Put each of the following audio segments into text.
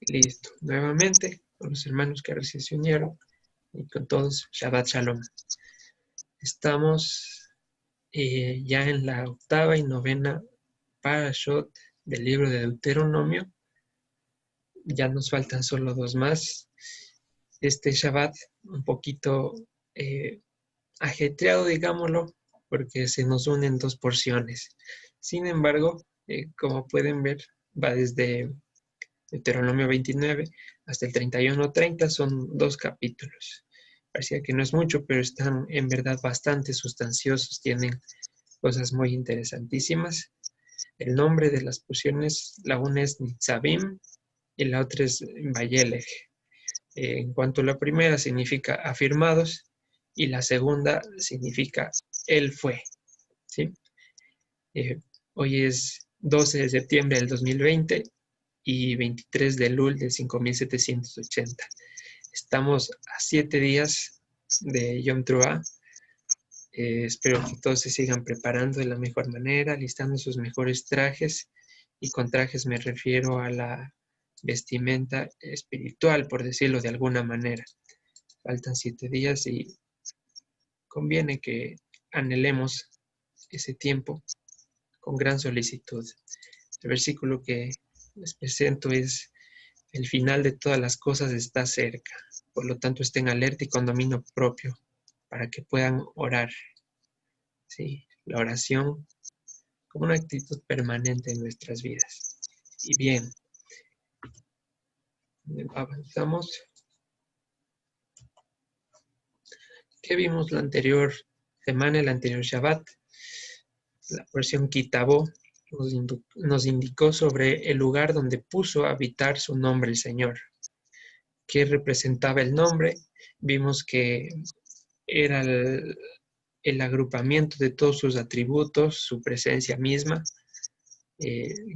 Listo. Nuevamente, con los hermanos que recién se unieron y con todos, Shabbat Shalom. Estamos ya en la octava y novena parashot del libro de Deuteronomio. Ya nos faltan solo dos más. Este Shabbat un poquito ajetreado, digámoslo, porque se nos unen dos porciones. Sin embargo, como pueden ver, va desde Deuteronomio 29 hasta el 31-30, son dos capítulos. Parecía que no es mucho, pero están en verdad bastante sustanciosos, tienen cosas muy interesantísimas. El nombre de las porciones, la una es Nitzavim y la otra es Vayelech. En cuanto a la primera, significa afirmados, y la segunda significa Él fue. ¿Sí? Hoy es 12 de septiembre del 2020 y 23 de Elul de 5780. Estamos a 7 días de Yom Teruah. Espero que todos se sigan preparando de la mejor manera, listando sus mejores trajes, y con trajes me refiero a la vestimenta espiritual, por decirlo de alguna manera. Faltan 7 días y conviene que anhelemos ese tiempo con gran solicitud. El versículo que les presento es: el final de todas las cosas está cerca, por lo tanto estén alerta y con dominio propio para que puedan orar. Sí, la oración como una actitud permanente en nuestras vidas. Y bien, avanzamos. ¿Qué vimos la anterior semana, el anterior Shabbat? La versión Kitabó nos indicó sobre el lugar donde puso a habitar su nombre el Señor. ¿Qué representaba el nombre? Vimos que era el agrupamiento de todos sus atributos, su presencia misma,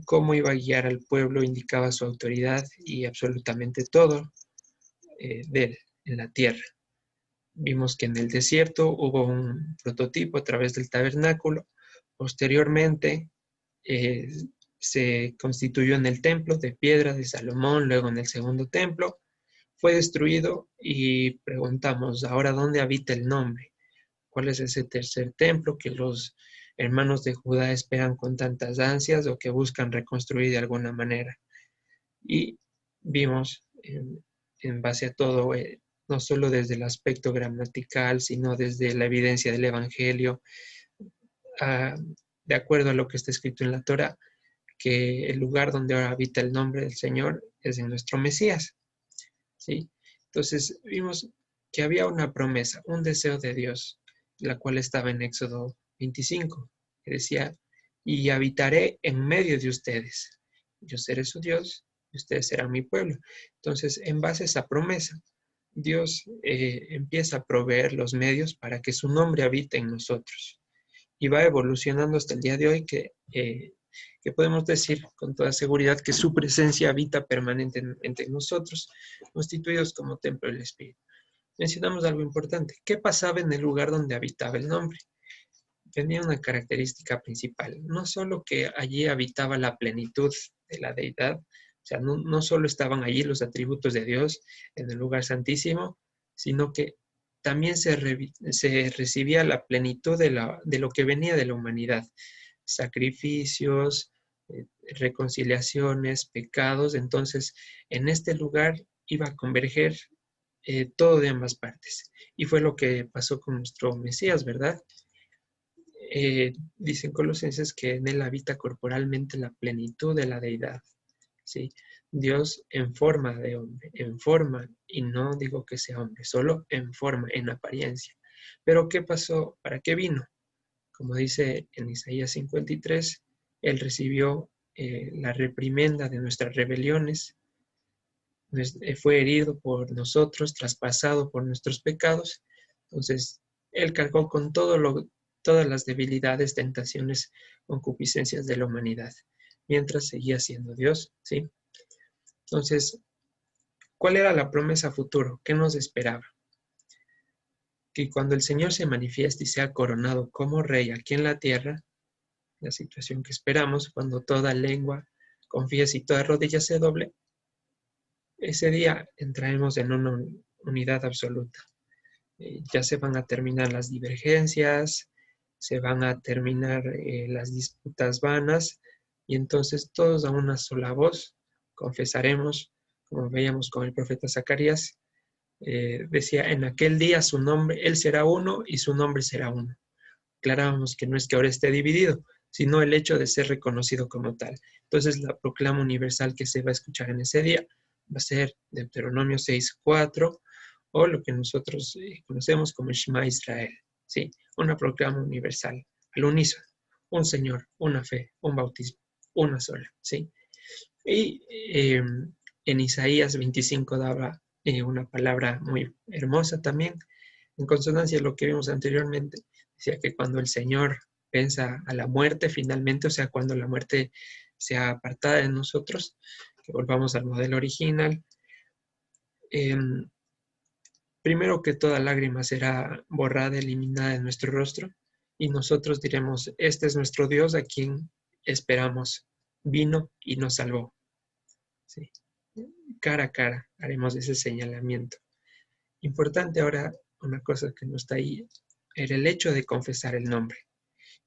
cómo iba a guiar al pueblo, indicaba su autoridad y absolutamente todo de él en la tierra. Vimos que en el desierto hubo un prototipo a través del tabernáculo. Posteriormente se constituyó en el templo de piedra de Salomón, luego en el segundo templo. Fue destruido y preguntamos, ¿ahora dónde habita el nombre? ¿Cuál es ese tercer templo que los hermanos de Judá esperan con tantas ansias o que buscan reconstruir de alguna manera? Y vimos en base a todo, no solo desde el aspecto gramatical, sino desde la evidencia del Evangelio, de acuerdo a lo que está escrito en la Torá, que el lugar donde ahora habita el nombre del Señor es en nuestro Mesías. ¿Sí? Entonces vimos que había una promesa, un deseo de Dios, la cual estaba en Éxodo 25, que decía: y habitaré en medio de ustedes, yo seré su Dios y ustedes serán mi pueblo. Entonces, en base a esa promesa, Dios empieza a proveer los medios para que su nombre habite en nosotros, y va evolucionando hasta el día de hoy que podemos decir con toda seguridad que su presencia habita permanentemente en nosotros, constituidos como templo del Espíritu. Mencionamos algo importante. ¿Qué pasaba en el lugar donde habitaba el nombre? Tenía una característica principal, no solo que allí habitaba la plenitud de la deidad, o sea, no solo estaban allí los atributos de Dios en el lugar santísimo, sino que también se recibía la plenitud de lo que venía de la humanidad: sacrificios, reconciliaciones, pecados. Entonces, en este lugar iba a converger todo de ambas partes. Y fue lo que pasó con nuestro Mesías, ¿verdad? Dicen Colosenses que en él habita corporalmente la plenitud de la deidad. ¿Sí? Dios en forma de hombre, en forma, y no digo que sea hombre, solo en forma, en apariencia. Pero ¿qué pasó? ¿Para qué vino? Como dice en Isaías 53, él recibió la reprimenda de nuestras rebeliones, fue herido por nosotros, traspasado por nuestros pecados. Entonces, él cargó con todas las debilidades, tentaciones, concupiscencias de la humanidad, mientras seguía siendo Dios, ¿sí? Entonces, ¿cuál era la promesa futuro? ¿Qué nos esperaba? Que cuando el Señor se manifieste y sea coronado como rey aquí en la tierra, la situación que esperamos, cuando toda lengua confiese y toda rodilla se doble, ese día entraremos en una unidad absoluta. Ya se van a terminar las divergencias, se van a terminar las disputas vanas, y entonces todos a una sola voz confesaremos, como veíamos con el profeta Zacarías, decía, en aquel día su nombre, él será uno y su nombre será uno. Aclarábamos que no es que ahora esté dividido, sino el hecho de ser reconocido como tal. Entonces la proclama universal que se va a escuchar en ese día va a ser Deuteronomio 6:4, o lo que nosotros conocemos como Shema Israel, ¿sí? Una proclama universal, al unísono, un Señor, una fe, un bautismo, una sola, ¿sí? Y en Isaías 25 daba una palabra muy hermosa también, en consonancia a lo que vimos anteriormente. Decía que cuando el Señor pensa a la muerte finalmente, o sea, cuando la muerte sea apartada de nosotros, que volvamos al modelo original, eh, primero que toda lágrima será borrada, eliminada de nuestro rostro, y nosotros diremos, este es nuestro Dios a quien esperamos, vino y nos salvó. ¿Sí? Cara a cara haremos ese señalamiento. Importante ahora, una cosa que no está ahí, era el hecho de confesar el nombre.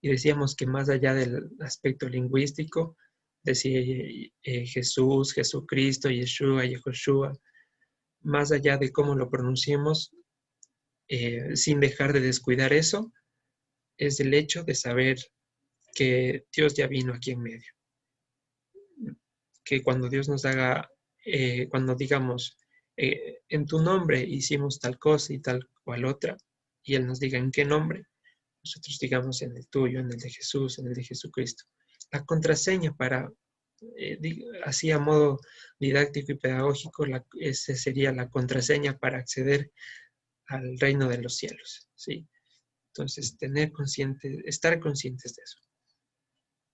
Y decíamos que más allá del aspecto lingüístico, decir Jesús, Jesucristo, Yeshua, Yehoshua, más allá de cómo lo pronunciemos, sin dejar de descuidar eso, es el hecho de saber que Dios ya vino aquí en medio. Que cuando Dios nos haga, cuando digamos, en tu nombre hicimos tal cosa y tal cual otra, y Él nos diga en qué nombre, nosotros digamos en el tuyo, en el de Jesús, en el de Jesucristo. La contraseña para, así a modo didáctico y pedagógico, esa sería la contraseña para acceder al reino de los cielos, ¿sí? Entonces, estar conscientes de eso.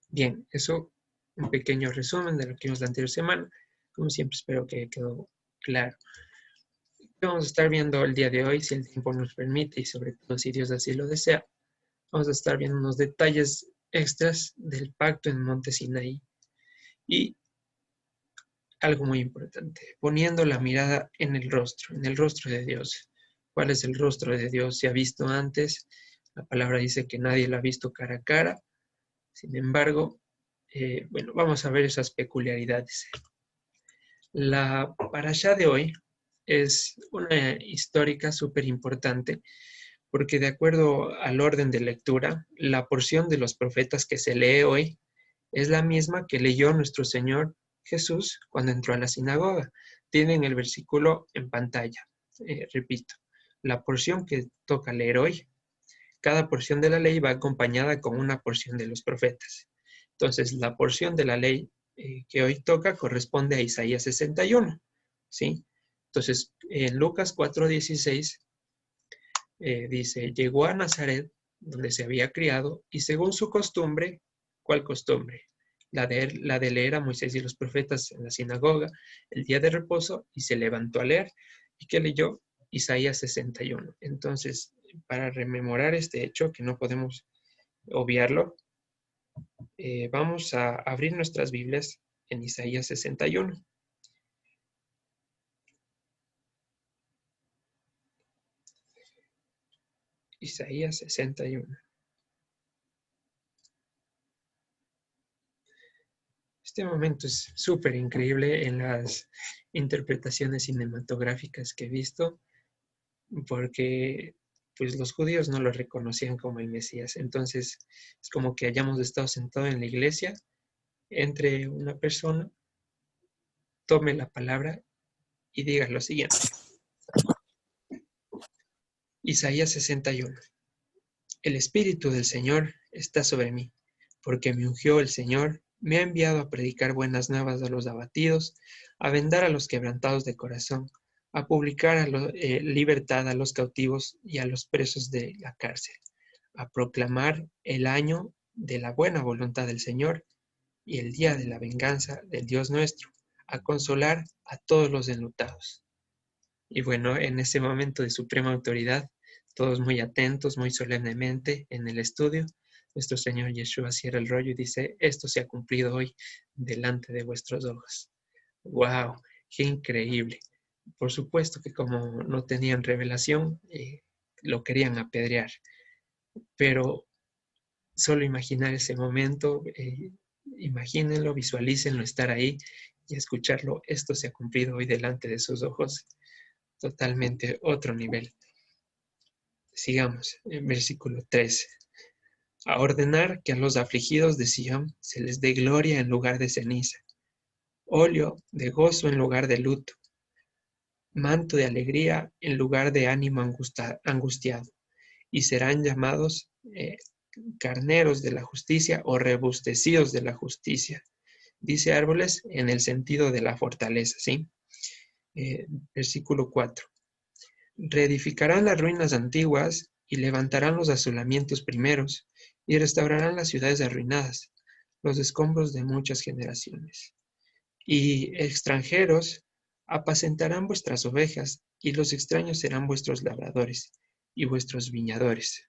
Bien, eso un pequeño resumen de lo que vimos la anterior semana. Como siempre, espero que quedó claro. Vamos a estar viendo el día de hoy, si el tiempo nos permite y sobre todo si Dios así lo desea. Vamos a estar viendo unos detalles extras del pacto en Monte Sinaí y algo muy importante, poniendo la mirada en el rostro de Dios. ¿Cuál es el rostro de Dios? Se ha visto antes, la palabra dice que nadie lo ha visto cara a cara. Sin embargo, bueno, vamos a ver esas peculiaridades. La parashá de hoy es una histórica súper importante porque de acuerdo al orden de lectura, la porción de los profetas que se lee hoy es la misma que leyó nuestro Señor Jesús cuando entró a la sinagoga. Tienen el versículo en pantalla. Repito, la porción que toca leer hoy, cada porción de la ley va acompañada con una porción de los profetas. Entonces, la porción de la ley que hoy toca corresponde a Isaías 61, ¿sí? Entonces, en Lucas 4:16 dice, llegó a Nazaret, donde se había criado, y según su costumbre, ¿cuál costumbre? La de leer a Moisés y los profetas en la sinagoga el día de reposo, y se levantó a leer, y que leyó Isaías 61. Entonces, para rememorar este hecho, que no podemos obviarlo, vamos a abrir nuestras Biblias en Isaías 61. Isaías 61. Este momento es súper increíble en las interpretaciones cinematográficas que he visto, porque pues los judíos no lo reconocían como el Mesías. Entonces es como que hayamos estado sentados en la iglesia, entre una persona, tome la palabra y diga lo siguiente. Isaías 61. El Espíritu del Señor está sobre mí, porque me ungió el Señor, me ha enviado a predicar buenas nuevas a los abatidos, a vendar a los quebrantados de corazón, a publicar libertad a los cautivos y a los presos de la cárcel, a proclamar el año de la buena voluntad del Señor y el día de la venganza del Dios nuestro, a consolar a todos los enlutados. Y bueno, en ese momento de suprema autoridad, todos muy atentos, muy solemnemente en el estudio, nuestro Señor Yeshua cierra el rollo y dice, esto se ha cumplido hoy delante de vuestros ojos. ¡Wow! Qué increíble. Por supuesto que como no tenían revelación, lo querían apedrear. Pero solo imaginar ese momento, imagínenlo, visualícenlo, estar ahí y escucharlo. Esto se ha cumplido hoy delante de sus ojos. Totalmente otro nivel. Sigamos, en versículo 13. A ordenar que a los afligidos de Sion se les dé gloria en lugar de ceniza, óleo de gozo en lugar de luto, manto de alegría en lugar de ánimo angustiado, y serán llamados carneros de la justicia o rebustecidos de la justicia. Dice árboles en el sentido de la fortaleza, ¿sí? Versículo 4. Reedificarán las ruinas antiguas y levantarán los asolamientos primeros y restaurarán las ciudades arruinadas, los escombros de muchas generaciones. Y extranjeros apacentarán vuestras ovejas, y los extraños serán vuestros labradores y vuestros viñadores.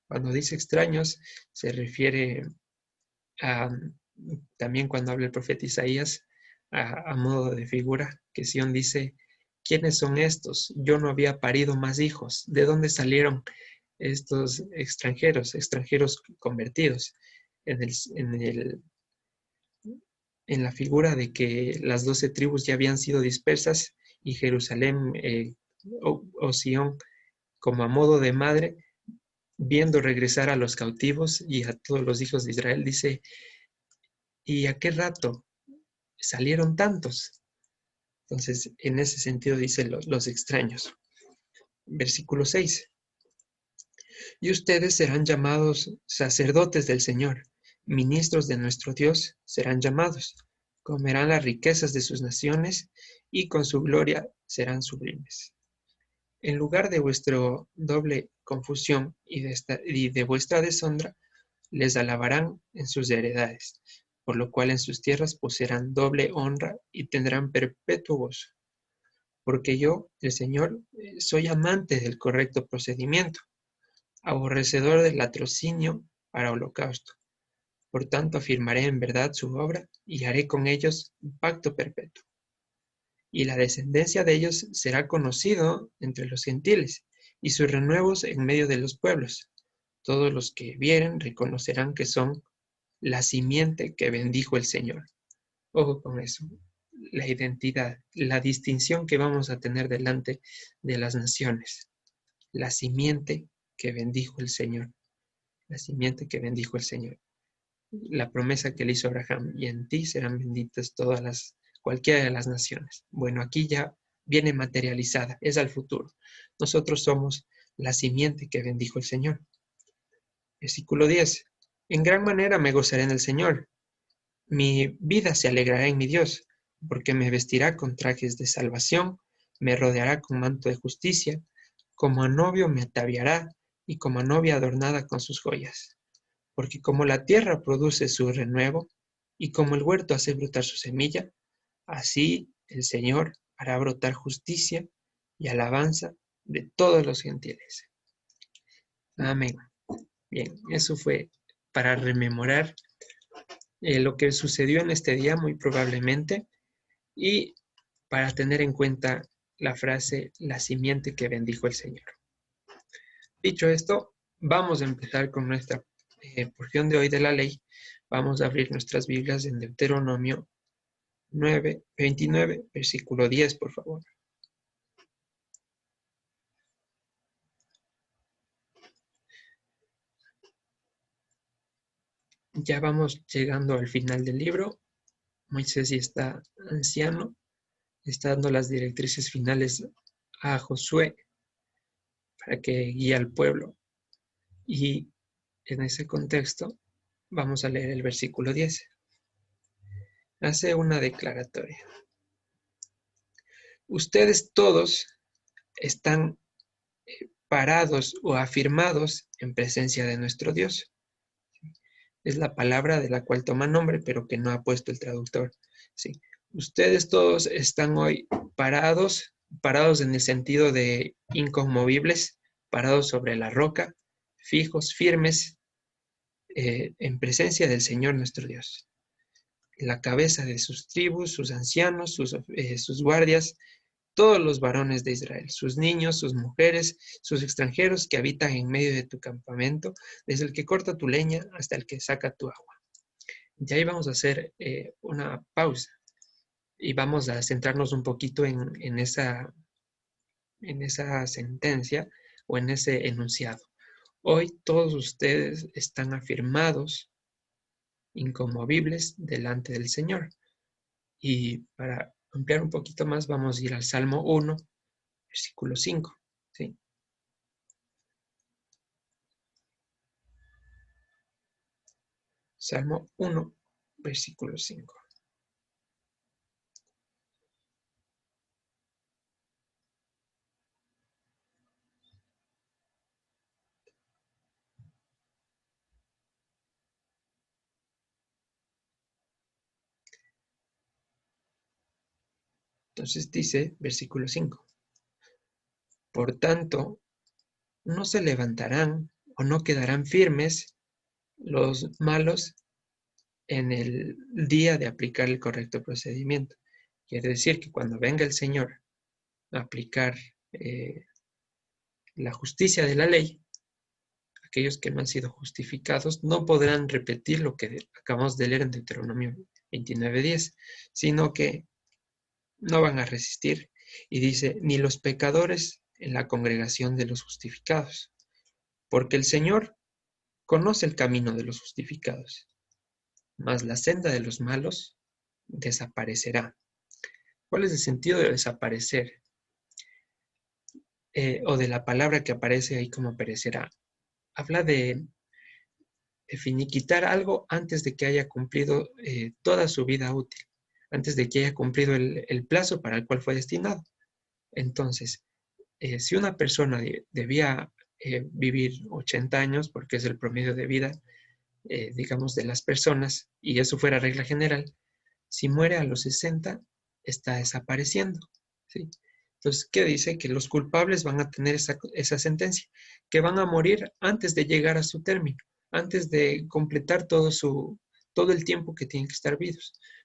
Cuando dice extraños, se refiere a, también cuando habla el profeta Isaías, a modo de figura, que Sión dice, ¿quiénes son estos? Yo no había parido más hijos. ¿De dónde salieron estos extranjeros convertidos? En la figura de que las 12 tribus ya habían sido dispersas y Jerusalén o Sión, como a modo de madre, viendo regresar a los cautivos y a todos los hijos de Israel, dice, ¿y a qué rato salieron tantos? Entonces, en ese sentido dice los extraños. Versículo 6. Y ustedes serán llamados sacerdotes del Señor, ministros de nuestro Dios serán llamados, comerán las riquezas de sus naciones y con su gloria serán sublimes. En lugar de vuestra doble confusión y de vuestra deshonra, les alabarán en sus heredades, por lo cual en sus tierras poseerán doble honra y tendrán perpetuo gozo. Porque yo, el Señor, soy amante del correcto procedimiento, aborrecedor del latrocinio para holocausto. Por tanto, afirmaré en verdad su obra y haré con ellos un pacto perpetuo. Y la descendencia de ellos será conocido entre los gentiles, y sus renuevos en medio de los pueblos. Todos los que vieren reconocerán que son la simiente que bendijo el Señor. Ojo con eso, la identidad, la distinción que vamos a tener delante de las naciones. La simiente que bendijo el Señor. La simiente que bendijo el Señor. La promesa que le hizo Abraham, y en ti serán benditas cualquiera de las naciones. Bueno, aquí ya viene materializada, es al futuro. Nosotros somos la simiente que bendijo el Señor. Versículo 10. En gran manera me gozaré en el Señor. Mi vida se alegrará en mi Dios, porque me vestirá con trajes de salvación, me rodeará con manto de justicia, como a novio me ataviará, y como a novia adornada con sus joyas. Porque como la tierra produce su renuevo, y como el huerto hace brotar su semilla, así el Señor hará brotar justicia y alabanza de todos los gentiles. Amén. Bien, eso fue para rememorar lo que sucedió en este día, muy probablemente, y para tener en cuenta la frase, la simiente que bendijo el Señor. Dicho esto, vamos a empezar con nuestra porción de hoy de la ley. Vamos a abrir nuestras Biblias en Deuteronomio 29, versículo 10, por favor. Ya vamos llegando al final del libro. Moisés ya está anciano, está dando las directrices finales a Josué para que guíe al pueblo. Y en ese contexto vamos a leer el versículo 10. Hace una declaratoria. Ustedes todos están parados o afirmados en presencia de nuestro Dios. Es la palabra de la cual toma nombre, pero que no ha puesto el traductor. Sí. Ustedes todos están hoy parados en el sentido de inconmovibles, parados sobre la roca, fijos, firmes, en presencia del Señor nuestro Dios. la cabeza de sus tribus, sus ancianos, sus guardias, todos los varones de Israel, sus niños, sus mujeres, sus extranjeros que habitan en medio de tu campamento, desde el que corta tu leña hasta el que saca tu agua. Y ahí vamos a hacer una pausa y vamos a centrarnos un poquito en esa sentencia o en ese enunciado. Hoy todos ustedes están afirmados, inconmovibles delante del Señor. Y para ampliar un poquito más, vamos a ir al Salmo 1, versículo 5. ¿Sí? Salmo 1, versículo 5. Entonces dice, versículo 5. Por tanto, no se levantarán o no quedarán firmes los malos en el día de aplicar el correcto procedimiento. Quiere decir que cuando venga el Señor a aplicar la justicia de la ley, aquellos que no han sido justificados no podrán repetir lo que acabamos de leer en Deuteronomio 29:10, sino que no van a resistir. Y dice, ni los pecadores en la congregación de los justificados, porque el Señor conoce el camino de los justificados, mas la senda de los malos desaparecerá. ¿Cuál es el sentido de desaparecer? O de la palabra que aparece ahí como perecerá. Habla de finiquitar algo antes de que haya cumplido toda su vida útil, antes de que haya cumplido el plazo para el cual fue destinado. Entonces, si una persona debía vivir 80 años, porque es el promedio de vida, digamos, de las personas, y eso fuera regla general, si muere a los 60, está desapareciendo, ¿sí? Entonces, ¿qué dice? Que los culpables van a tener esa sentencia, que van a morir antes de llegar a su término, antes de completar todo el tiempo que tienen que estar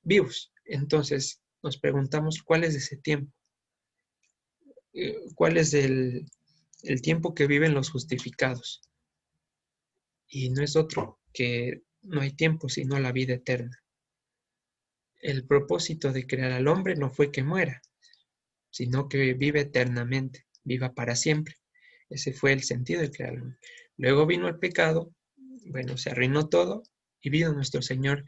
vivos. Entonces, nos preguntamos, ¿cuál es ese tiempo? ¿Cuál es el tiempo que viven los justificados? Y no es otro que no hay tiempo, sino la vida eterna. El propósito de crear al hombre no fue que muera, sino que vive eternamente, viva para siempre. Ese fue el sentido de crear al hombre. Luego vino el pecado, bueno, se arruinó todo y vino nuestro Señor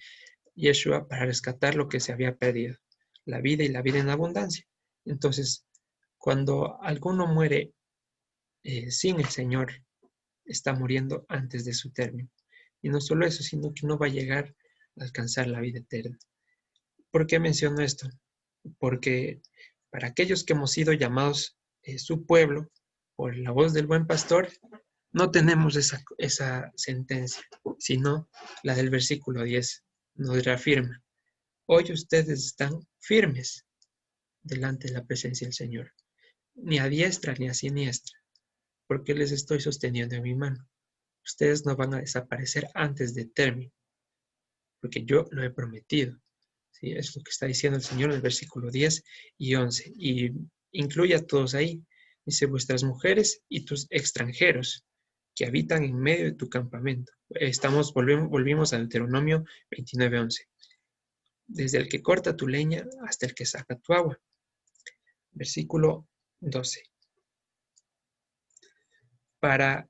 Yeshua para rescatar lo que se había perdido, la vida y la vida en abundancia. Entonces, cuando alguno muere sin el Señor, está muriendo antes de su término. Y no solo eso, sino que no va a llegar a alcanzar la vida eterna. ¿Por qué menciono esto? Porque para aquellos que hemos sido llamados su pueblo por la voz del buen pastor, no tenemos esa sentencia, sino la del versículo 10. Nos reafirma, hoy ustedes están firmes delante de la presencia del Señor, ni a diestra ni a siniestra, porque les estoy sosteniendo en mi mano. Ustedes no van a desaparecer antes de término, porque yo lo he prometido. ¿Sí? Es lo que está diciendo el Señor en el versículo 10 y 11. Y incluye a todos ahí. Dice, vuestras mujeres y tus extranjeros que habitan en medio de tu campamento. Volvimos a Deuteronomio 29:11. Desde el que corta tu leña hasta el que saca tu agua. Versículo 12. Para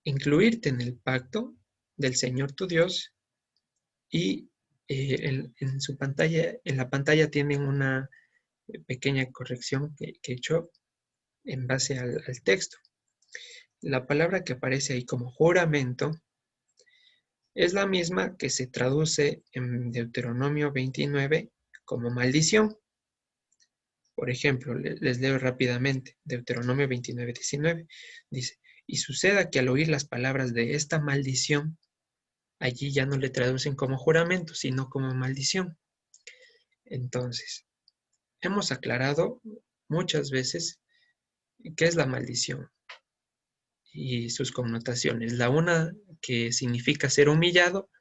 incluirte en el pacto del Señor tu Dios y en su pantalla, en la pantalla tienen una pequeña corrección que he hecho en base al texto. La palabra que aparece ahí como juramento es la misma que se traduce en Deuteronomio 29 como maldición. Por ejemplo, les leo rápidamente. Deuteronomio 29:19 dice, y suceda que al oír las palabras de esta maldición, allí ya no le traducen como juramento, sino como maldición. Entonces, hemos aclarado muchas veces qué es la maldición y sus connotaciones. La una que significa ser humillado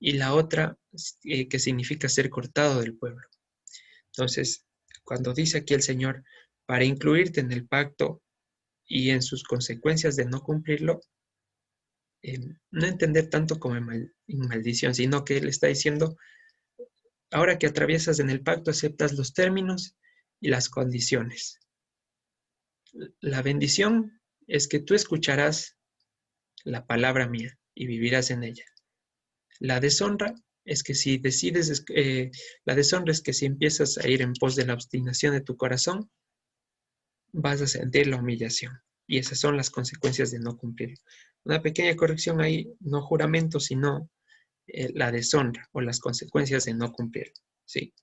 y la otra que significa ser cortado del pueblo. Entonces, cuando dice aquí el Señor, para incluirte en el pacto y en sus consecuencias de no cumplirlo, no entender tanto como en maldición, sino que Él está diciendo, ahora que atraviesas en el pacto, aceptas los términos y las condiciones. La bendición es que tú escucharás la palabra mía y vivirás en ella. La deshonra es que si decides, la deshonra es que si empiezas a ir en pos de la obstinación de tu corazón, vas a sentir la humillación. Y esas son las consecuencias de no cumplir. Una pequeña corrección ahí, no juramento, sino la deshonra o las consecuencias de no cumplir. Sí.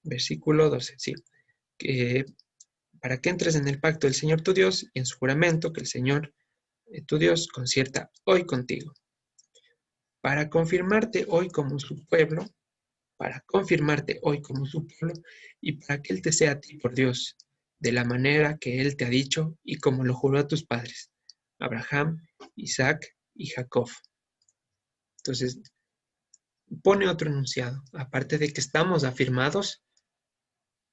Versículo 12, sí. Para que entres en el pacto del Señor tu Dios y en su juramento que el Señor tu Dios concierta hoy contigo. Para confirmarte hoy como su pueblo, para confirmarte hoy como su pueblo y para que Él te sea a ti por Dios, de la manera que Él te ha dicho y como lo juró a tus padres, Abraham, Isaac y Jacob. Entonces, pone otro enunciado, aparte de que estamos afirmados,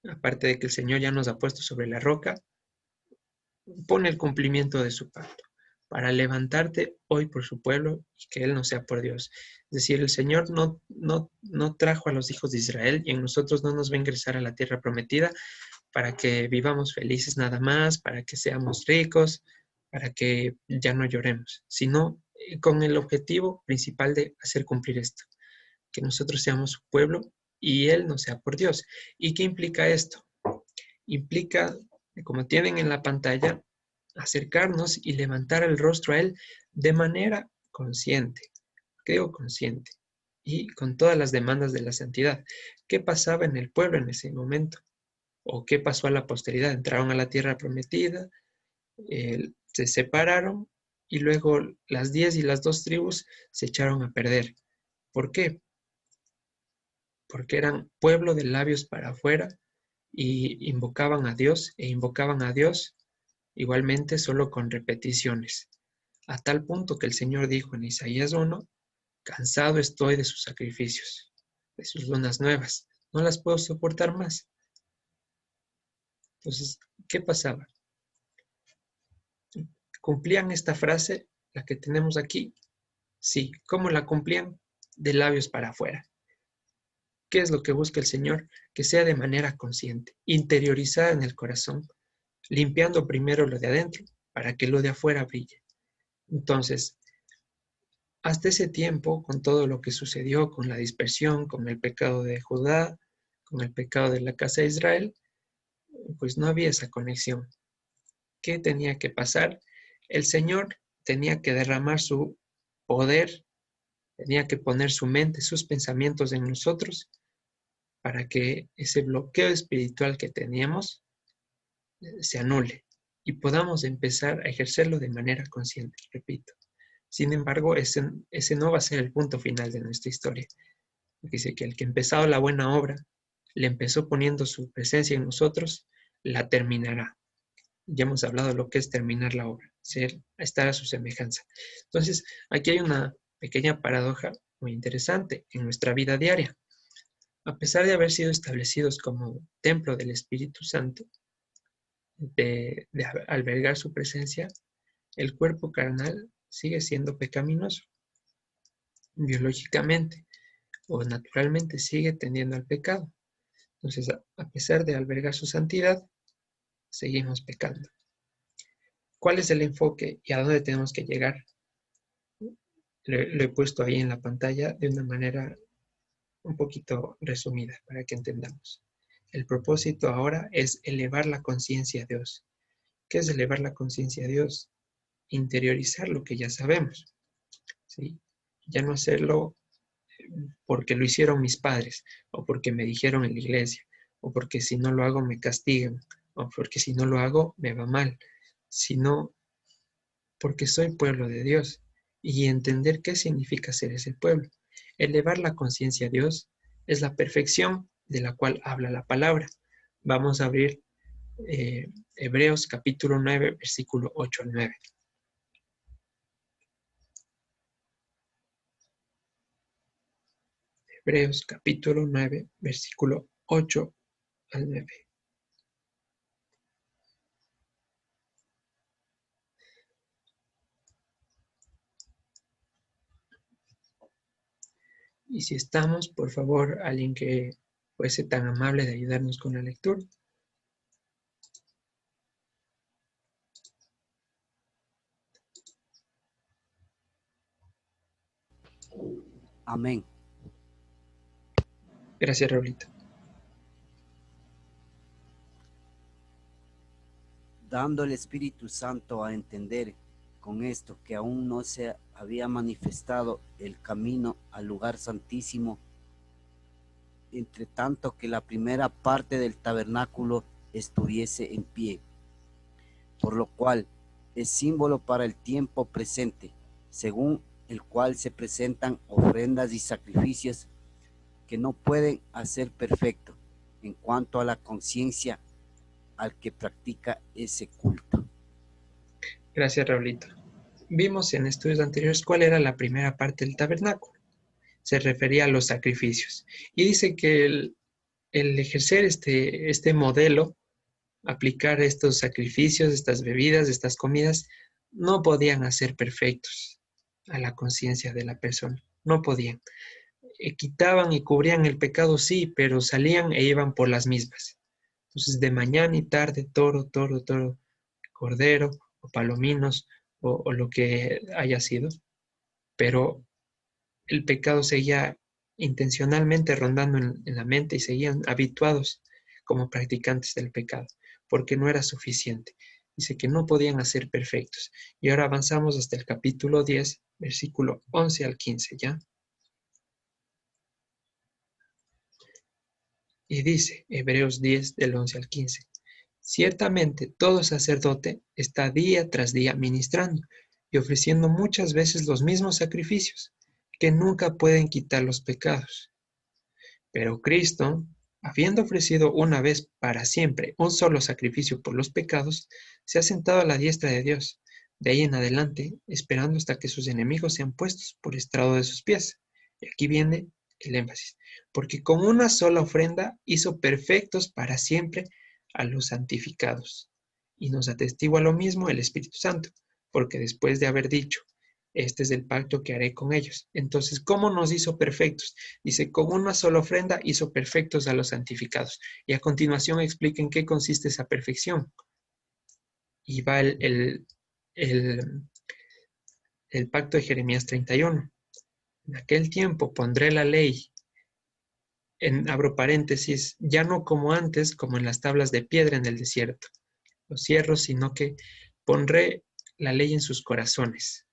aparte de que el Señor ya nos ha puesto sobre la roca, pone el cumplimiento de su pacto para levantarte hoy por su pueblo y que Él no sea por Dios. Es decir, el Señor no trajo a los hijos de Israel y en nosotros no nos va a ingresar a la tierra prometida para que vivamos felices nada más, para que seamos ricos, para que ya no lloremos, sino con el objetivo principal de hacer cumplir esto, que nosotros seamos su pueblo y Él no sea por Dios. ¿Y qué implica esto? Implica, como tienen en la pantalla, acercarnos y levantar el rostro a Él de manera consciente, creo consciente, y con todas las demandas de la santidad. ¿Qué pasaba en el pueblo en ese momento? ¿O qué pasó a la posteridad? Entraron a la tierra prometida, se separaron y luego las 10 y las 2 tribus se echaron a perder. ¿Por qué? Porque eran pueblo de labios para afuera y invocaban a Dios e invocaban a Dios igualmente solo con repeticiones, a tal punto que el Señor dijo en Isaías 1, cansado estoy de sus sacrificios, de sus lunas nuevas, no las puedo soportar más. Entonces, ¿qué pasaba? ¿Cumplían esta frase, la que tenemos aquí? Sí. ¿Cómo la cumplían? De labios para afuera. ¿Qué es lo que busca el Señor? Que sea de manera consciente, interiorizada en el corazón, limpiando primero lo de adentro para que lo de afuera brille. Entonces, hasta ese tiempo, con todo lo que sucedió, con la dispersión, con el pecado de Judá, con el pecado de la casa de Israel, pues no había esa conexión. ¿Qué tenía que pasar? El Señor tenía que derramar su poder, tenía que poner su mente, sus pensamientos en nosotros para que ese bloqueo espiritual que teníamos se anule y podamos empezar a ejercerlo de manera consciente, repito. Sin embargo, ese no va a ser el punto final de nuestra historia. Dice que el que ha empezado la buena obra, le empezó poniendo su presencia en nosotros, la terminará. Ya hemos hablado de lo que es terminar la obra, estar a su semejanza. Entonces, aquí hay una pequeña paradoja muy interesante en nuestra vida diaria. A pesar de haber sido establecidos como templo del Espíritu Santo, de albergar su presencia, el cuerpo carnal sigue siendo pecaminoso. Biológicamente o naturalmente sigue tendiendo al pecado. Entonces, a pesar de albergar su santidad, seguimos pecando. ¿Cuál es el enfoque y a dónde tenemos que llegar? Lo he puesto ahí en la pantalla de una manera un poquito resumida para que entendamos. El propósito ahora es elevar la conciencia a Dios. ¿Qué es elevar la conciencia a Dios? Interiorizar lo que ya sabemos, ¿sí? Ya no hacerlo porque lo hicieron mis padres, o porque me dijeron en la iglesia, o porque si no lo hago me castigan, o porque si no lo hago me va mal, sino porque soy pueblo de Dios y entender qué significa ser ese pueblo. Elevar la conciencia a Dios es la perfección de la cual habla la palabra. Vamos a abrir Hebreos capítulo 9, versículo 8 al 9. Hebreos capítulo 9, versículo 8 al 9. Y si estamos, por favor, alguien que fuese tan amable de ayudarnos con la lectura. Amén. Gracias, Raulito. Dando el Espíritu Santo a entender con esto que aún no se había manifestado el camino al lugar santísimo, entre tanto que la primera parte del tabernáculo estuviese en pie, por lo cual es símbolo para el tiempo presente, según el cual se presentan ofrendas y sacrificios que no pueden hacer perfecto en cuanto a la conciencia al que practica ese culto. Gracias, Raulito. Vimos en estudios anteriores cuál era la primera parte del tabernáculo. Se refería a los sacrificios. Y dice que el ejercer este modelo, aplicar estos sacrificios, estas bebidas, estas comidas, no podían hacer perfectos a la conciencia de la persona. No podían. Quitaban y cubrían el pecado, sí, pero salían e iban por las mismas. Entonces, de mañana y tarde, toro, cordero o palominos o lo que haya sido, pero el pecado seguía intencionalmente rondando en la mente y seguían habituados como practicantes del pecado, porque no era suficiente. Dice que no podían hacer perfectos. Y ahora avanzamos hasta el capítulo 10, versículo 11 al 15, ¿ya? Y dice, Hebreos 10, del 11 al 15, ciertamente todo sacerdote está día tras día ministrando y ofreciendo muchas veces los mismos sacrificios, que nunca pueden quitar los pecados. Pero Cristo, habiendo ofrecido una vez para siempre un solo sacrificio por los pecados, se ha sentado a la diestra de Dios, de ahí en adelante, esperando hasta que sus enemigos sean puestos por estrado de sus pies. Y aquí viene el énfasis, porque con una sola ofrenda hizo perfectos para siempre a los santificados. Y nos atestigua lo mismo el Espíritu Santo, porque después de haber dicho, este es el pacto que haré con ellos. Entonces, ¿cómo nos hizo perfectos? Dice, con una sola ofrenda hizo perfectos a los santificados. Y a continuación explica en qué consiste esa perfección. Y va el, el pacto de Jeremías 31. En aquel tiempo pondré la ley, abro paréntesis, ya no como antes, como en las tablas de piedra en el desierto, los cierro, sino que pondré la ley en sus corazones,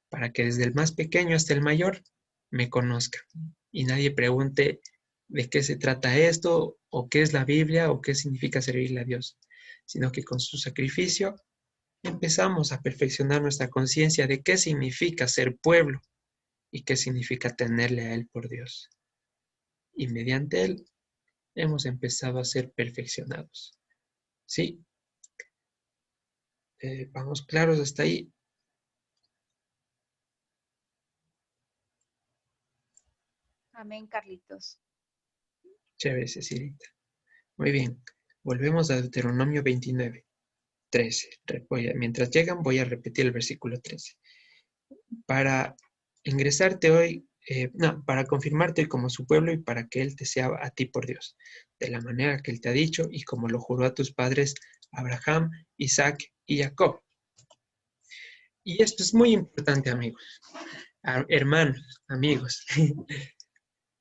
para que desde el más pequeño hasta el mayor me conozcan. Y nadie pregunte de qué se trata esto, o qué es la Biblia, o qué significa servirle a Dios, sino que con su sacrificio empezamos a perfeccionar nuestra conciencia de qué significa ser pueblo y qué significa tenerle a Él por Dios. Y mediante Él hemos empezado a ser perfeccionados. ¿Sí? Vamos claros hasta ahí. Amén, Carlitos. Chévere, Cecilita. Muy bien. Volvemos a Deuteronomio 29, 13. Mientras llegan, voy a repetir el versículo 13. Para ingresarte hoy, para confirmarte hoy como su pueblo y para que Él te sea a ti por Dios, de la manera que Él te ha dicho y como lo juró a tus padres Abraham, Isaac y Jacob. Y esto es muy importante, amigos, hermanos, amigos,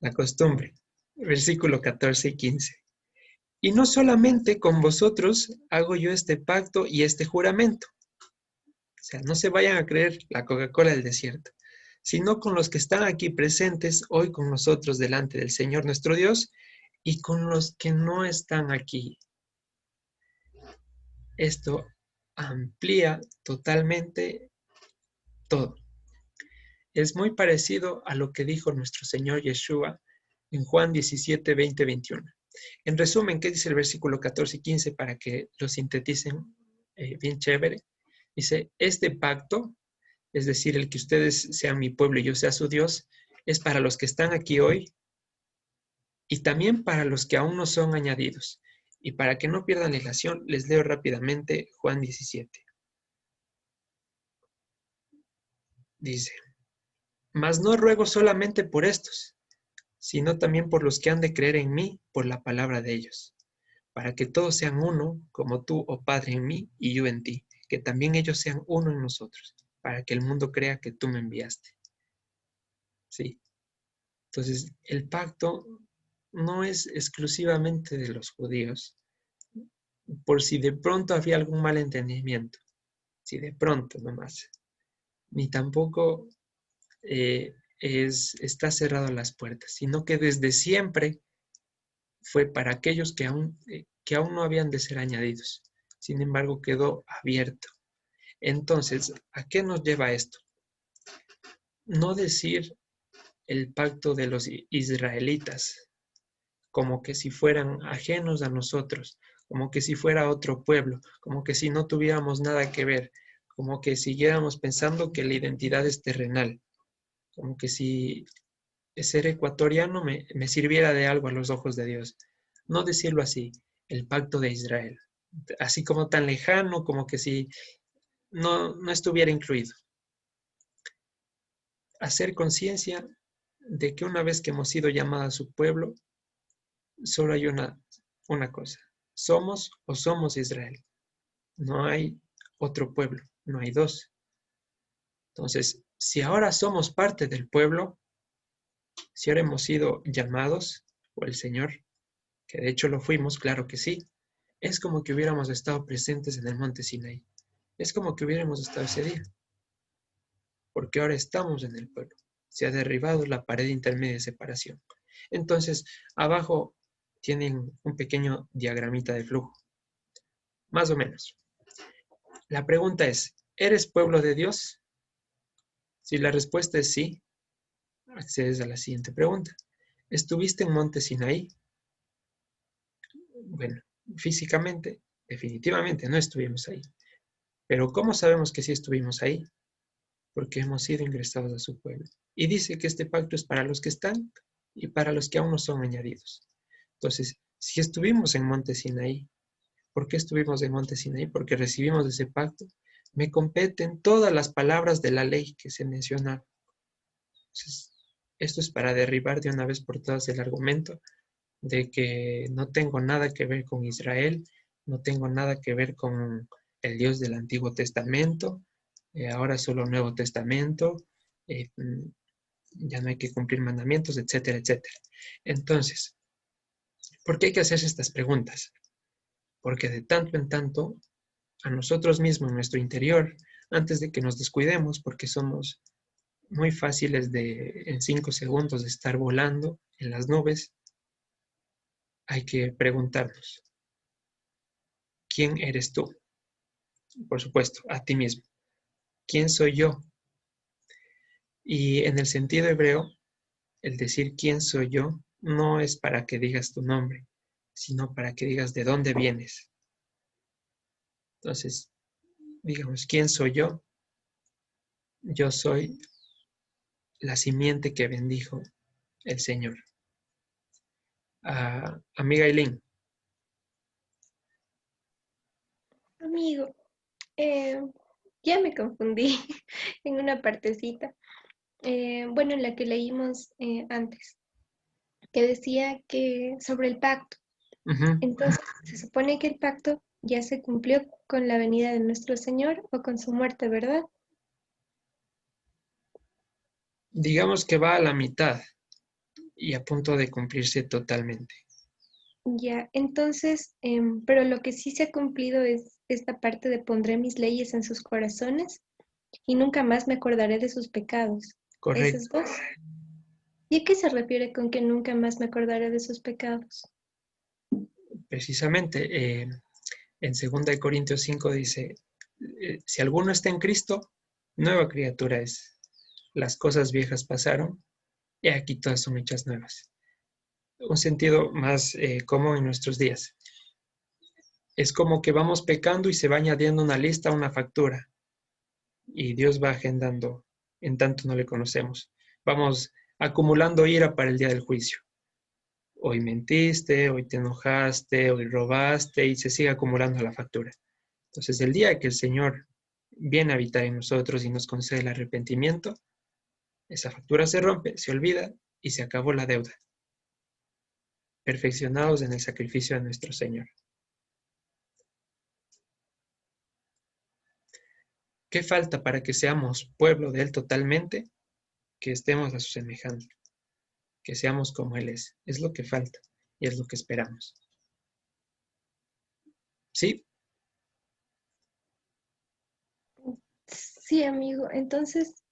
la costumbre, versículo 14 y 15. Y no solamente con vosotros hago yo este pacto y este juramento. O sea, no se vayan a creer la Coca-Cola del desierto, sino con los que están aquí presentes hoy con nosotros delante del Señor nuestro Dios y con los que no están aquí. Esto amplía totalmente todo. Es muy parecido a lo que dijo nuestro Señor Yeshua en Juan 17, 20, 21. En resumen, ¿qué dice el versículo 14 y 15 para que lo sinteticen bien chévere? Dice, este pacto, es decir, el que ustedes sean mi pueblo y yo sea su Dios, es para los que están aquí hoy y también para los que aún no son añadidos. Y para que no pierdan la ilación, les leo rápidamente Juan 17. Dice, mas no ruego solamente por estos, sino también por los que han de creer en mí por la palabra de ellos, para que todos sean uno, como tú, oh Padre, en mí y yo en ti, que también ellos sean uno en nosotros, para que el mundo crea que tú me enviaste. Sí. Entonces, el pacto no es exclusivamente de los judíos, por si de pronto había algún malentendimiento, si de pronto nomás, ni tampoco está cerrado las puertas, sino que desde siempre fue para aquellos que aún no habían de ser añadidos. Sin embargo, quedó abierto. Entonces, ¿a qué nos lleva esto? No decir el pacto de los israelitas como que si fueran ajenos a nosotros, como que si fuera otro pueblo, como que si no tuviéramos nada que ver, como que siguiéramos pensando que la identidad es terrenal, como que si ser ecuatoriano me sirviera de algo a los ojos de Dios. No decirlo así, el pacto de Israel, así como tan lejano, como que si no estuviera incluido. Hacer conciencia de que una vez que hemos sido llamados a su pueblo, solo hay una cosa, somos o somos Israel. No hay otro pueblo, no hay dos. Entonces, si ahora somos parte del pueblo, si ahora hemos sido llamados por el Señor, que de hecho lo fuimos, claro que sí, es como que hubiéramos estado presentes en el monte Sinaí. Es como que hubiéramos estado ese día, porque ahora estamos en el pueblo. Se ha derribado la pared intermedia de separación. Entonces, abajo tienen un pequeño diagramita de flujo, más o menos. La pregunta es, ¿eres pueblo de Dios? Si la respuesta es sí, accedes a la siguiente pregunta. ¿Estuviste en monte Sinaí? Bueno, físicamente, definitivamente no estuvimos ahí. Pero ¿cómo sabemos que sí estuvimos ahí? Porque hemos sido ingresados a su pueblo. Y dice que este pacto es para los que están y para los que aún no son añadidos. Entonces, si estuvimos en monte Sinaí, ¿por qué estuvimos en monte Sinaí? Porque recibimos ese pacto. Me competen todas las palabras de la ley que se mencionaron. Entonces, esto es para derribar de una vez por todas el argumento de que no tengo nada que ver con Israel, no tengo nada que ver con el Dios del Antiguo Testamento, ahora solo Nuevo Testamento, ya no hay que cumplir mandamientos, etcétera, etcétera. Entonces, ¿por qué hay que hacerse estas preguntas? Porque de tanto en tanto, a nosotros mismos, en nuestro interior, antes de que nos descuidemos, porque somos muy fáciles en 5 segundos de estar volando en las nubes, hay que preguntarnos, ¿quién eres tú? Por supuesto, a ti mismo. ¿Quién soy yo? Y en el sentido hebreo, el decir quién soy yo no es para que digas tu nombre, sino para que digas de dónde vienes. Entonces, digamos, ¿quién soy yo? Yo soy la simiente que bendijo el Señor. Amiga Eileen. Amigo, eh, ya me confundí en una partecita, bueno, en la que leímos antes, que decía que sobre el pacto. Uh-huh. Entonces, se supone que el pacto ya se cumplió con la venida de nuestro Señor o con su muerte, ¿verdad? Digamos que va a la mitad y a punto de cumplirse totalmente. Ya, entonces, pero lo que sí se ha cumplido es esta parte de pondré mis leyes en sus corazones y nunca más me acordaré de sus pecados. Esas Correcto. dos. ¿Y a qué se refiere con que nunca más me acordaré de sus pecados? Precisamente, en 2 Corintios 5 dice, si alguno está en Cristo, nueva criatura es. Las cosas viejas pasaron y aquí todas son hechas nuevas. Un sentido más común en nuestros días. Es como que vamos pecando y se va añadiendo una lista, una factura. Y Dios va agendando en tanto no le conocemos. Vamos acumulando ira para el día del juicio. hoy mentiste, hoy te enojaste, hoy robaste y se sigue acumulando la factura. Entonces, el día que el Señor viene a habitar en nosotros y nos concede el arrepentimiento, esa factura se rompe, se olvida y se acabó la deuda. Perfeccionados en el sacrificio de nuestro Señor. ¿Qué falta para que seamos pueblo de Él totalmente? Que estemos a su semejanza, que seamos como Él es. Es lo que falta y es lo que esperamos. ¿Sí? Sí, amigo. Entonces,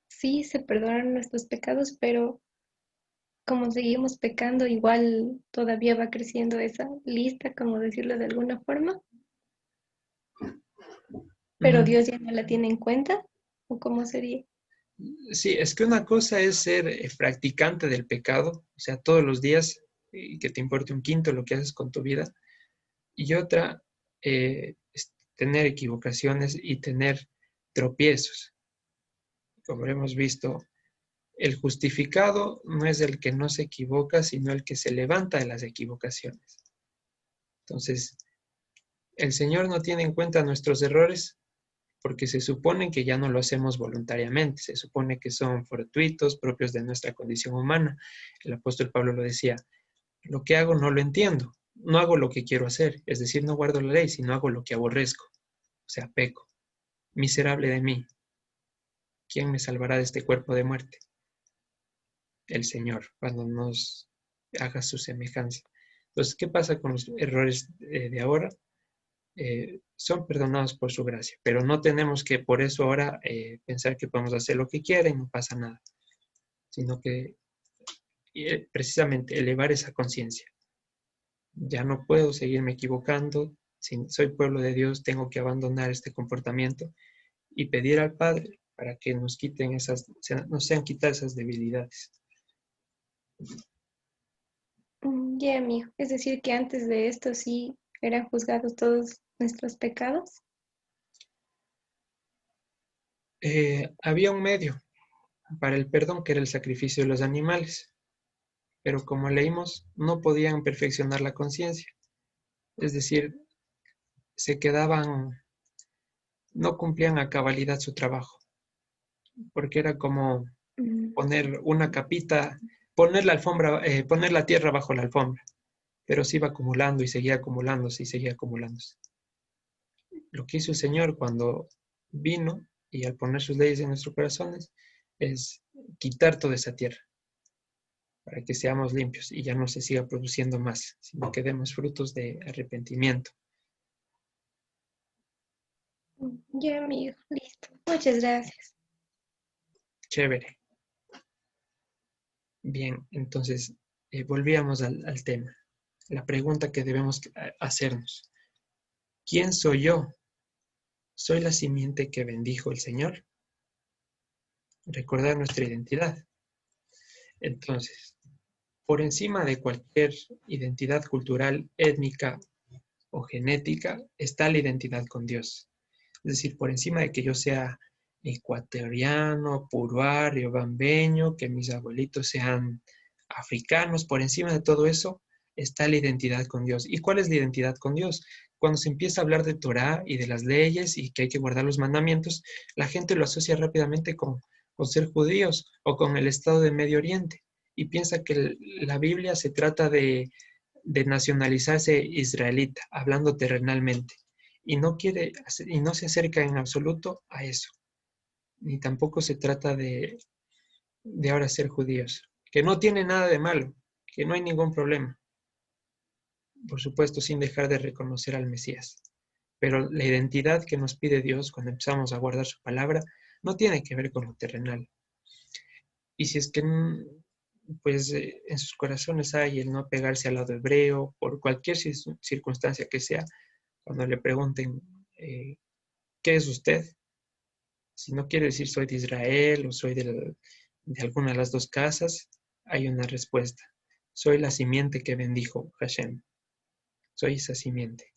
sí se perdonan nuestros pecados, pero como seguimos pecando, igual todavía va creciendo esa lista, como decirlo de alguna forma, pero Dios ya no la tiene en cuenta, ¿o cómo sería? Sí, es que una cosa es ser practicante del pecado, o sea, todos los días, y que te importe un quinto lo que haces con tu vida, y otra es tener equivocaciones y tener tropiezos. Como hemos visto, el justificado no es el que no se equivoca, sino el que se levanta de las equivocaciones. Entonces, el Señor no tiene en cuenta nuestros errores porque se supone que ya no lo hacemos voluntariamente, se supone que son fortuitos, propios de nuestra condición humana. El apóstol Pablo lo decía, lo que hago no lo entiendo, no hago lo que quiero hacer, es decir, no guardo la ley, sino hago lo que aborrezco, o sea, peco. Miserable de mí, ¿quién me salvará de este cuerpo de muerte? El Señor, cuando nos haga su semejanza. Entonces, ¿qué pasa con los errores de ahora? Son perdonados por su gracia, pero no tenemos que por eso ahora pensar que podemos hacer lo que quiera y no pasa nada, sino que precisamente elevar esa conciencia. Ya no puedo seguirme equivocando, si soy pueblo de Dios tengo que abandonar este comportamiento y pedir al Padre para que nos quiten nos sean quitadas esas debilidades. Ya, amigo. Es decir, que antes de esto sí eran juzgados todos nuestros pecados. Había un medio para el perdón que era el sacrificio de los animales, pero como leímos, no podían perfeccionar la conciencia. Es decir, se quedaban, no cumplían a cabalidad su trabajo, porque era como Mm, poner una capita, poner la alfombra, poner la tierra bajo la alfombra, pero se iba acumulando y seguía acumulándose y seguía acumulándose. Lo que hizo el Señor cuando vino y al poner sus leyes en nuestros corazones es quitar toda esa tierra para que seamos limpios y ya no se siga produciendo más, sino que demos frutos de arrepentimiento. Ya, amigo. Listo. Muchas gracias. Chévere. Bien, entonces volvíamos al tema. La pregunta que debemos hacernos. ¿Quién soy yo? ¿Soy la simiente que bendijo el Señor? Recordar nuestra identidad. Entonces, por encima de cualquier identidad cultural, étnica o genética, está la identidad con Dios. Es decir, por encima de que yo sea ecuatoriano, puruario, bambeño, que mis abuelitos sean africanos, por encima de todo eso está la identidad con Dios. ¿Y cuál es la identidad con Dios? Cuando se empieza a hablar de Torá y de las leyes y que hay que guardar los mandamientos, la gente lo asocia rápidamente con ser judíos o con el estado de Medio Oriente y piensa que la Biblia se trata de nacionalizarse israelita, hablando terrenalmente, y no quiere y no se acerca en absoluto a eso, ni tampoco se trata de ahora ser judíos, que no tiene nada de malo, que no hay ningún problema, por supuesto, sin dejar de reconocer al Mesías. Pero la identidad que nos pide Dios cuando empezamos a guardar su palabra no tiene que ver con lo terrenal. Y si es que pues en sus corazones hay el no apegarse al lado hebreo, por cualquier circunstancia que sea, cuando le pregunten, ¿qué es usted? Si no quiere decir soy de Israel o soy de alguna de las dos casas, hay una respuesta. Soy la simiente que bendijo Hashem. Soy esa simiente.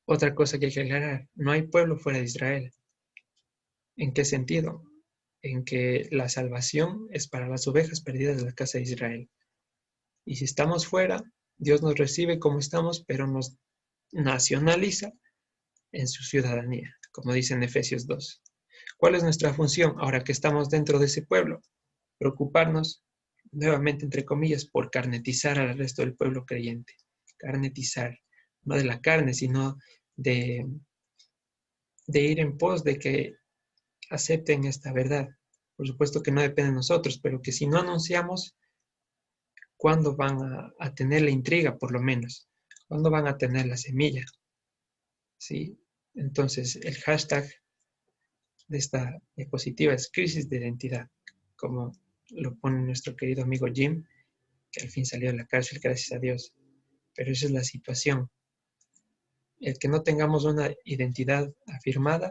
Otra cosa que hay que aclarar, no hay pueblo fuera de Israel. ¿En qué sentido? en que la salvación es para las ovejas perdidas de la casa de Israel. Y si estamos fuera, Dios nos recibe como estamos, pero nos nacionaliza en su ciudadanía, como dice en Efesios 2. ¿Cuál es nuestra función ahora que estamos dentro de ese pueblo? Preocuparnos, nuevamente entre comillas, por carnetizar al resto del pueblo creyente. Carnetizar, no de la carne, sino de ir en pos de que acepten esta verdad. Por supuesto que no depende de nosotros, pero que si no anunciamos, ¿cuándo van a tener la intriga, por lo menos? ¿Cuándo van a tener la semilla? ¿Sí? Entonces, el hashtag de esta diapositiva es crisis de identidad, como lo pone nuestro querido amigo Jim, que al fin salió de la cárcel, gracias a Dios. Pero esa es la situación. El que no tengamos una identidad afirmada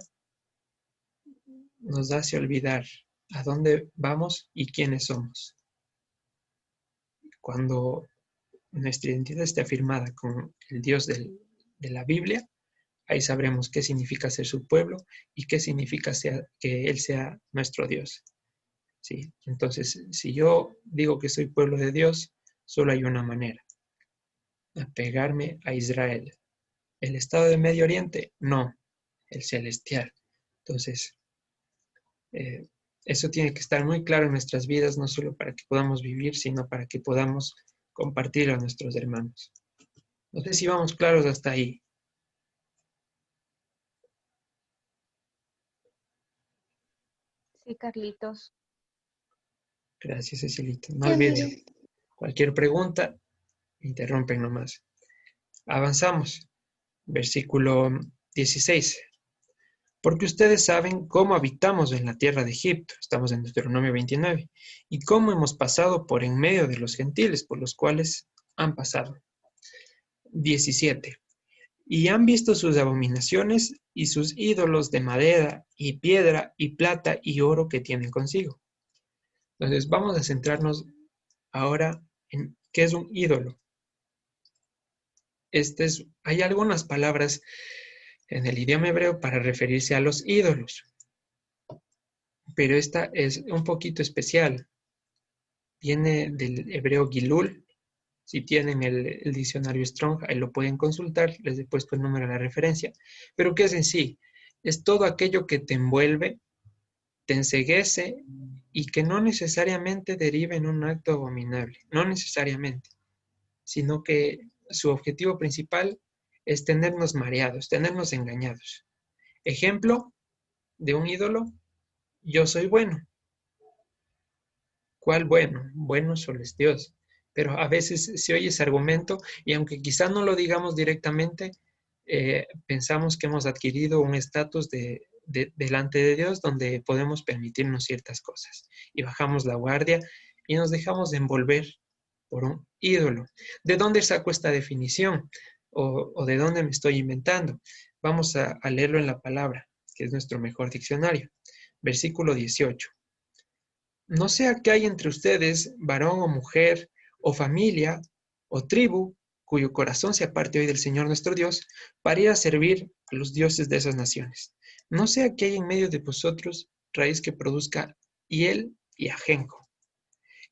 nos hace olvidar a dónde vamos y quiénes somos. Cuando nuestra identidad esté afirmada con el Dios de la Biblia, ahí sabremos qué significa ser su pueblo y qué significa que Él sea nuestro Dios. ¿Sí? Entonces, si yo digo que soy pueblo de Dios, solo hay una manera: apegarme a Israel. ¿El estado de Medio Oriente? No, el celestial. Entonces, eso tiene que estar muy claro en nuestras vidas, no solo para que podamos vivir, sino para que podamos compartir a nuestros hermanos. No sé si vamos claros hasta ahí. Sí, Carlitos. Gracias, Cecilita. No Sí, amigo. olviden, cualquier pregunta, interrumpen nomás. Avanzamos. Versículo 16. Porque ustedes saben cómo habitamos en la tierra de Egipto, estamos en Deuteronomio 29, y cómo hemos pasado por en medio de los gentiles por los cuales han pasado. 17. Y han visto sus abominaciones y sus ídolos de madera y piedra y plata y oro que tienen consigo. Entonces vamos a centrarnos ahora en qué es un ídolo. Hay algunas palabras en el idioma hebreo para referirse a los ídolos, pero esta es un poquito especial. Viene del hebreo Gilul. Si tienen el diccionario Strong, ahí lo pueden consultar, les he puesto el número de la referencia. Pero ¿qué es en sí? Es todo aquello que te envuelve, te enceguece y que no necesariamente deriva en un acto abominable, no necesariamente, sino que su objetivo principal es tenernos mareados, tenernos engañados. Ejemplo de un ídolo: yo soy bueno. ¿Cuál bueno? Bueno solo es Dios. Pero a veces se oye ese argumento y aunque quizá no lo digamos directamente, pensamos que hemos adquirido un estatus delante de Dios donde podemos permitirnos ciertas cosas. Y bajamos la guardia y nos dejamos de envolver por un ídolo. ¿De dónde saco esta definición? ¿O de dónde me estoy inventando? Vamos a leerlo en la palabra, que es nuestro mejor diccionario. Versículo 18. No sea que hay entre ustedes varón o mujer, o familia, o tribu, cuyo corazón se aparte hoy del Señor nuestro Dios, para ir a servir a los dioses de esas naciones. No sea que hay en medio de vosotros raíz que produzca hiel y ajenjo.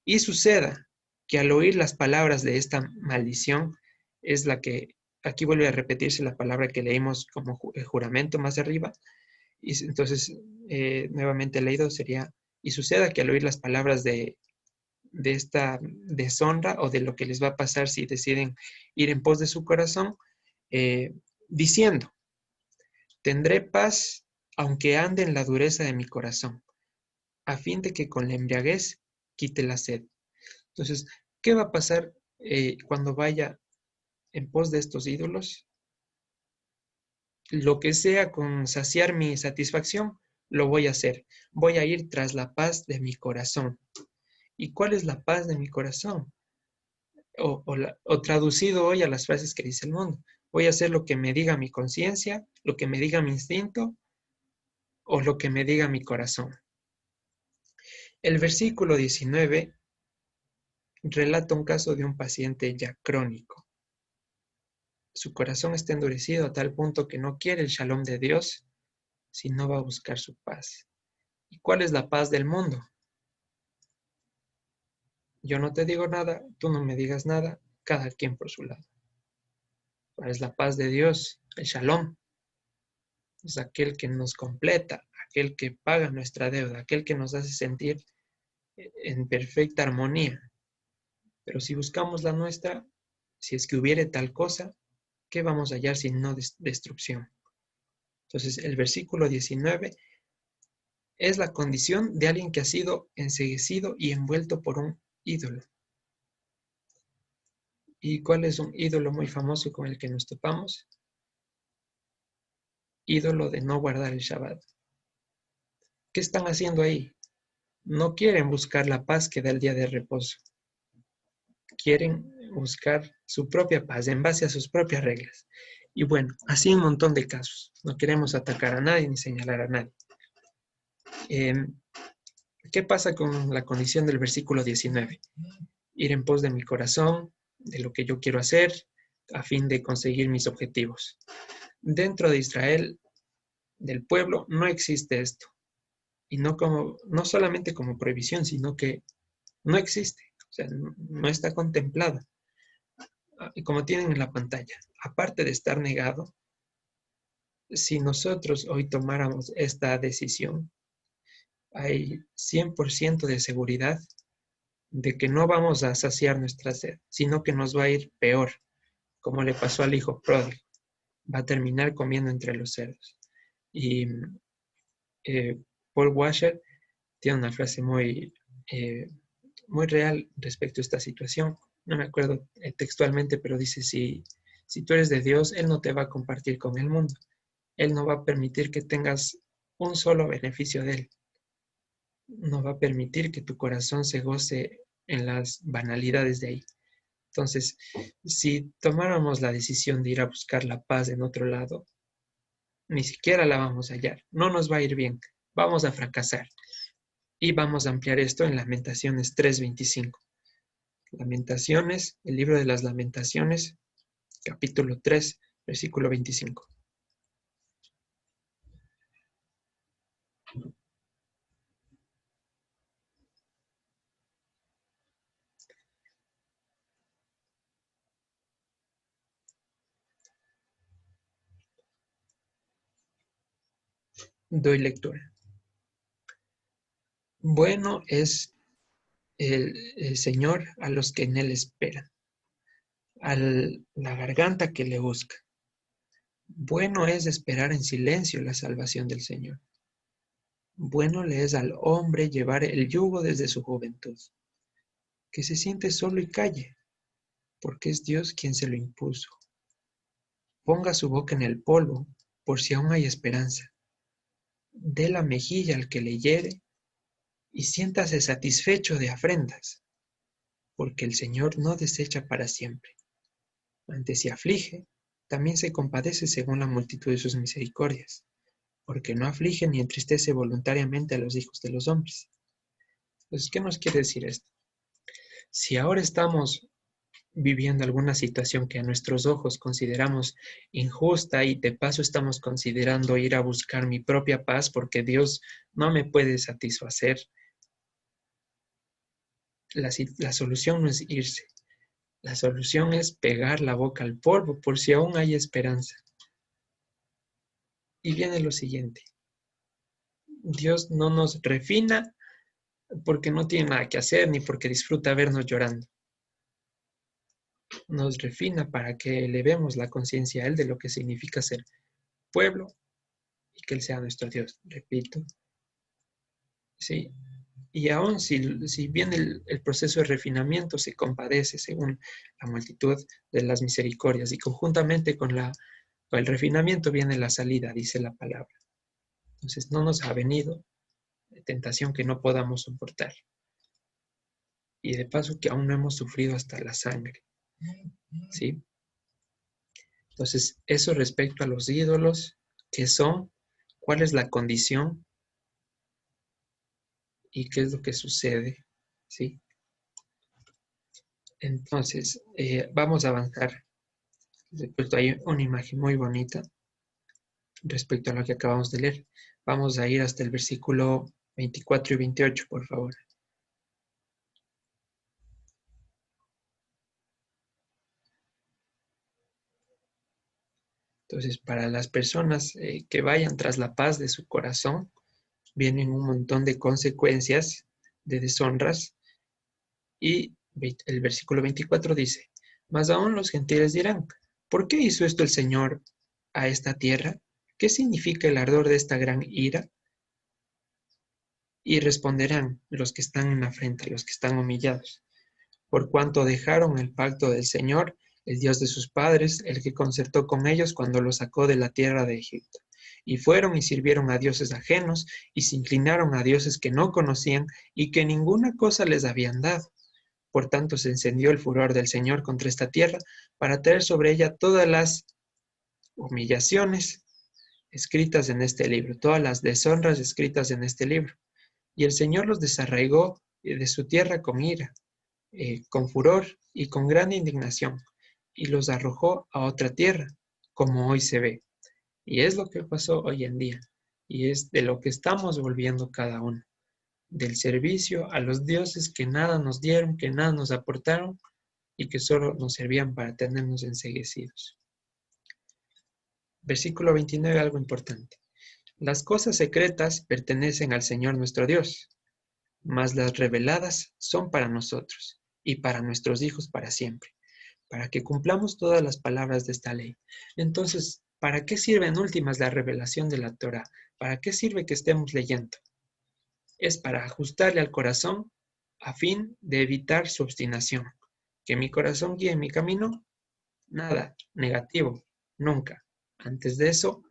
Y suceda que al oír las palabras de esta maldición, es la que, aquí vuelve a repetirse la palabra que leímos como juramento más arriba, y entonces nuevamente leído sería: y suceda que al oír las palabras de esta deshonra o de lo que les va a pasar si deciden ir en pos de su corazón, diciendo: tendré paz aunque ande en la dureza de mi corazón, a fin de que con la embriaguez quite la sed. Entonces, ¿qué va a pasar cuando vaya en pos de estos ídolos? Lo que sea con saciar mi satisfacción, lo voy a hacer. Voy a ir tras la paz de mi corazón. ¿Y cuál es la paz de mi corazón? O traducido hoy a las frases que dice el mundo: voy a hacer lo que me diga mi conciencia, lo que me diga mi instinto o lo que me diga mi corazón. El versículo 19 relata un caso de un paciente ya crónico. Su corazón está endurecido a tal punto que no quiere el shalom de Dios, sino va a buscar su paz. ¿Y cuál es la paz del mundo? Yo no te digo nada, tú no me digas nada, cada quien por su lado. ¿Cuál es la paz de Dios? El Shalom. Es aquel que nos completa, aquel que paga nuestra deuda, aquel que nos hace sentir en perfecta armonía. Pero si buscamos la nuestra, si es que hubiere tal cosa, ¿qué vamos a hallar si no destrucción? Entonces, el versículo 19 es la condición de alguien que ha sido enceguecido y envuelto por un ídolo. ¿Y cuál es un ídolo muy famoso con el que nos topamos? Ídolo de no guardar el Shabbat. ¿Qué están haciendo ahí? No quieren buscar la paz que da el día de reposo. Quieren buscar su propia paz en base a sus propias reglas. Y bueno, así un montón de casos. No queremos atacar a nadie ni señalar a nadie. ¿Qué pasa con la condición del versículo 19? Ir en pos de mi corazón, de lo que yo quiero hacer, a fin de conseguir mis objetivos. Dentro de Israel, del pueblo, no existe esto. Y no solamente como prohibición, sino que no existe. O sea, no está contemplada. Y como tienen en la pantalla, aparte de estar negado, si nosotros hoy tomáramos esta decisión, hay 100% de seguridad de que no vamos a saciar nuestra sed, sino que nos va a ir peor, como le pasó al hijo pródigo. Va a terminar comiendo entre los cerdos. Y Paul Washer tiene una frase muy real respecto a esta situación. No me acuerdo textualmente, pero dice, si tú eres de Dios, Él no te va a compartir con el mundo. Él no va a permitir que tengas un solo beneficio de Él. No va a permitir que tu corazón se goce en las banalidades de ahí. Entonces, si tomáramos la decisión de ir a buscar la paz en otro lado, ni siquiera la vamos a hallar. No nos va a ir bien. Vamos a fracasar. Y vamos a ampliar esto en Lamentaciones 3:25. Lamentaciones, el libro de las Lamentaciones, capítulo 3, versículo 25. Doy lectura. Bueno es el Señor a los que en Él esperan, a la garganta que le busca. Bueno es esperar en silencio la salvación del Señor. Bueno le es al hombre llevar el yugo desde su juventud, que se siente solo y calle, porque es Dios quien se lo impuso. Ponga su boca en el polvo, por si aún hay esperanza. Dé la mejilla al que le hiere, y siéntase satisfecho de afrentas, porque el Señor no desecha para siempre. Antes si aflige, también se compadece según la multitud de sus misericordias, porque no aflige ni entristece voluntariamente a los hijos de los hombres. Entonces, ¿qué nos quiere decir esto? Si ahora estamos viviendo alguna situación que a nuestros ojos consideramos injusta y de paso estamos considerando ir a buscar mi propia paz porque Dios no me puede satisfacer, la solución no es irse. La solución es pegar la boca al polvo por si aún hay esperanza. Y viene lo siguiente. Dios no nos refina porque no tiene nada que hacer ni porque disfruta vernos llorando. Nos refina para que elevemos la conciencia a Él de lo que significa ser pueblo y que Él sea nuestro Dios. Repito. Sí. Y aún si bien el proceso de refinamiento se compadece según la multitud de las misericordias y conjuntamente con el refinamiento viene la salida, dice la palabra. Entonces no nos ha venido tentación que no podamos soportar. Y de paso que aún no hemos sufrido hasta la sangre. ¿Sí? Entonces, eso respecto a los ídolos, ¿qué son? ¿Cuál es la condición? ¿Y qué es lo que sucede? ¿Sí? Entonces, vamos a avanzar. Hay una imagen muy bonita respecto a lo que acabamos de leer. Vamos a ir hasta el versículo 24 y 28, por favor. Entonces, para las personas que vayan tras la paz de su corazón, vienen un montón de consecuencias, de deshonras. Y el versículo 24 dice, mas aún los gentiles dirán, ¿por qué hizo esto el Señor a esta tierra? ¿Qué significa el ardor de esta gran ira? Y responderán los que están en la frente, los que están humillados, por cuanto dejaron el pacto del Señor, el Dios de sus padres, el que concertó con ellos cuando los sacó de la tierra de Egipto. Y fueron y sirvieron a dioses ajenos, y se inclinaron a dioses que no conocían y que ninguna cosa les habían dado. Por tanto, se encendió el furor del Señor contra esta tierra para traer sobre ella todas las humillaciones escritas en este libro, todas las deshonras escritas en este libro. Y el Señor los desarraigó de su tierra con ira, con furor y con gran indignación, y los arrojó a otra tierra, como hoy se ve. Y es lo que pasó hoy en día, y es de lo que estamos volviendo cada uno, del servicio a los dioses que nada nos dieron, que nada nos aportaron, y que solo nos servían para tenernos enceguecidos. Versículo 29, algo importante. Las cosas secretas pertenecen al Señor nuestro Dios, mas las reveladas son para nosotros y para nuestros hijos para siempre, para que cumplamos todas las palabras de esta ley. Entonces, ¿para qué sirve en últimas la revelación de la Torah? ¿Para qué sirve que estemos leyendo? Es para ajustarle al corazón a fin de evitar su obstinación. Que mi corazón guíe mi camino, nada negativo, nunca. Antes de eso,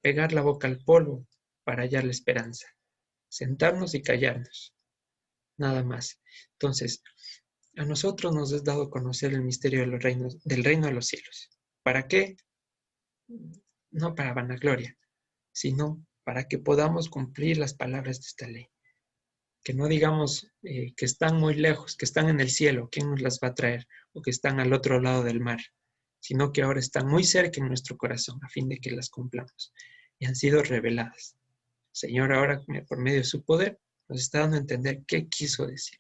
pegar la boca al polvo para hallar la esperanza. Sentarnos y callarnos. Nada más. Entonces, a nosotros nos es dado conocer el misterio de los reinos, del reino de los cielos. ¿Para qué? No para vanagloria, sino para que podamos cumplir las palabras de esta ley. Que no digamos que están muy lejos, que están en el cielo, ¿quién nos las va a traer? O que están al otro lado del mar, sino que ahora están muy cerca en nuestro corazón, a fin de que las cumplamos. Y han sido reveladas. Señor, ahora por medio de su poder, nos está dando a entender qué quiso decir.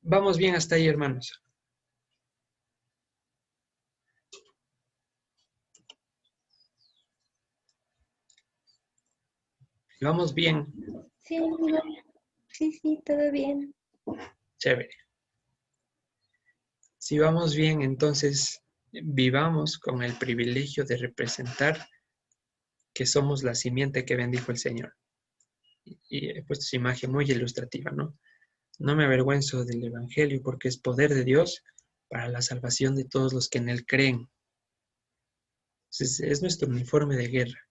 Vamos bien hasta ahí, hermanos. Vamos bien. Sí, amigo. Sí, todo bien. Chévere. Si vamos bien, entonces vivamos con el privilegio de representar que somos la simiente que bendijo el Señor. Y he puesto esa imagen muy ilustrativa, ¿no? No me avergüenzo del Evangelio porque es poder de Dios para la salvación de todos los que en Él creen. Es nuestro uniforme de guerra.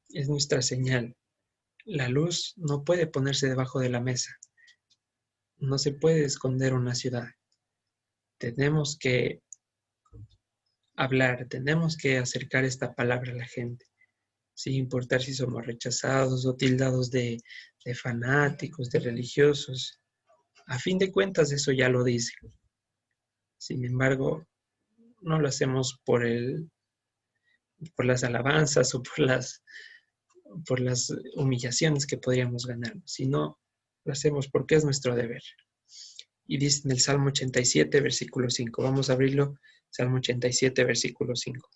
Es nuestra señal. La luz no puede ponerse debajo de la mesa. No se puede esconder una ciudad. Tenemos que hablar, tenemos que acercar esta palabra a la gente, sin importar si somos rechazados o tildados de fanáticos, de religiosos. A fin de cuentas, eso ya lo dice. Sin embargo, no lo hacemos por las alabanzas o por las humillaciones que podríamos ganar, sino lo hacemos porque es nuestro deber. Y dice en el Salmo 87, versículo 5. Vamos a abrirlo. Salmo 87, versículo 5.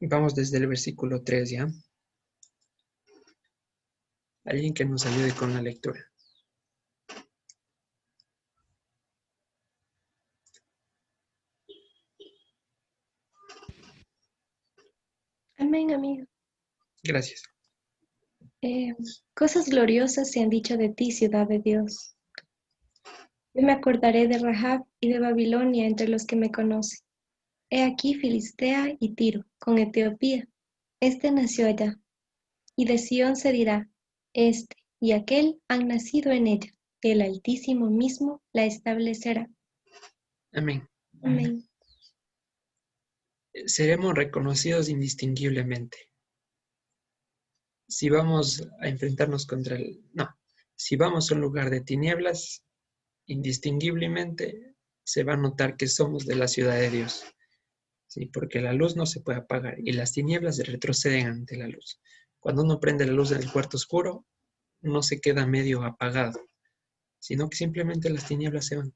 Vamos desde el versículo 3, ¿ya? Alguien que nos ayude con la lectura. Amén, amigo. Gracias. Cosas gloriosas se han dicho de ti, ciudad de Dios. Yo me acordaré de Rahab y de Babilonia entre los que me conocen. He aquí Filistea y Tiro, con Etiopía. Este nació allá. Y de Sión se dirá, este y aquel han nacido en ella. El Altísimo mismo la establecerá. Amén. Amén. Seremos reconocidos indistinguiblemente. Si vamos a enfrentarnos si vamos a un lugar de tinieblas, indistinguiblemente se va a notar que somos de la ciudad de Dios. Sí, porque la luz no se puede apagar y las tinieblas retroceden ante la luz. Cuando uno prende la luz en el cuarto oscuro, no se queda medio apagado, sino que simplemente las tinieblas se van.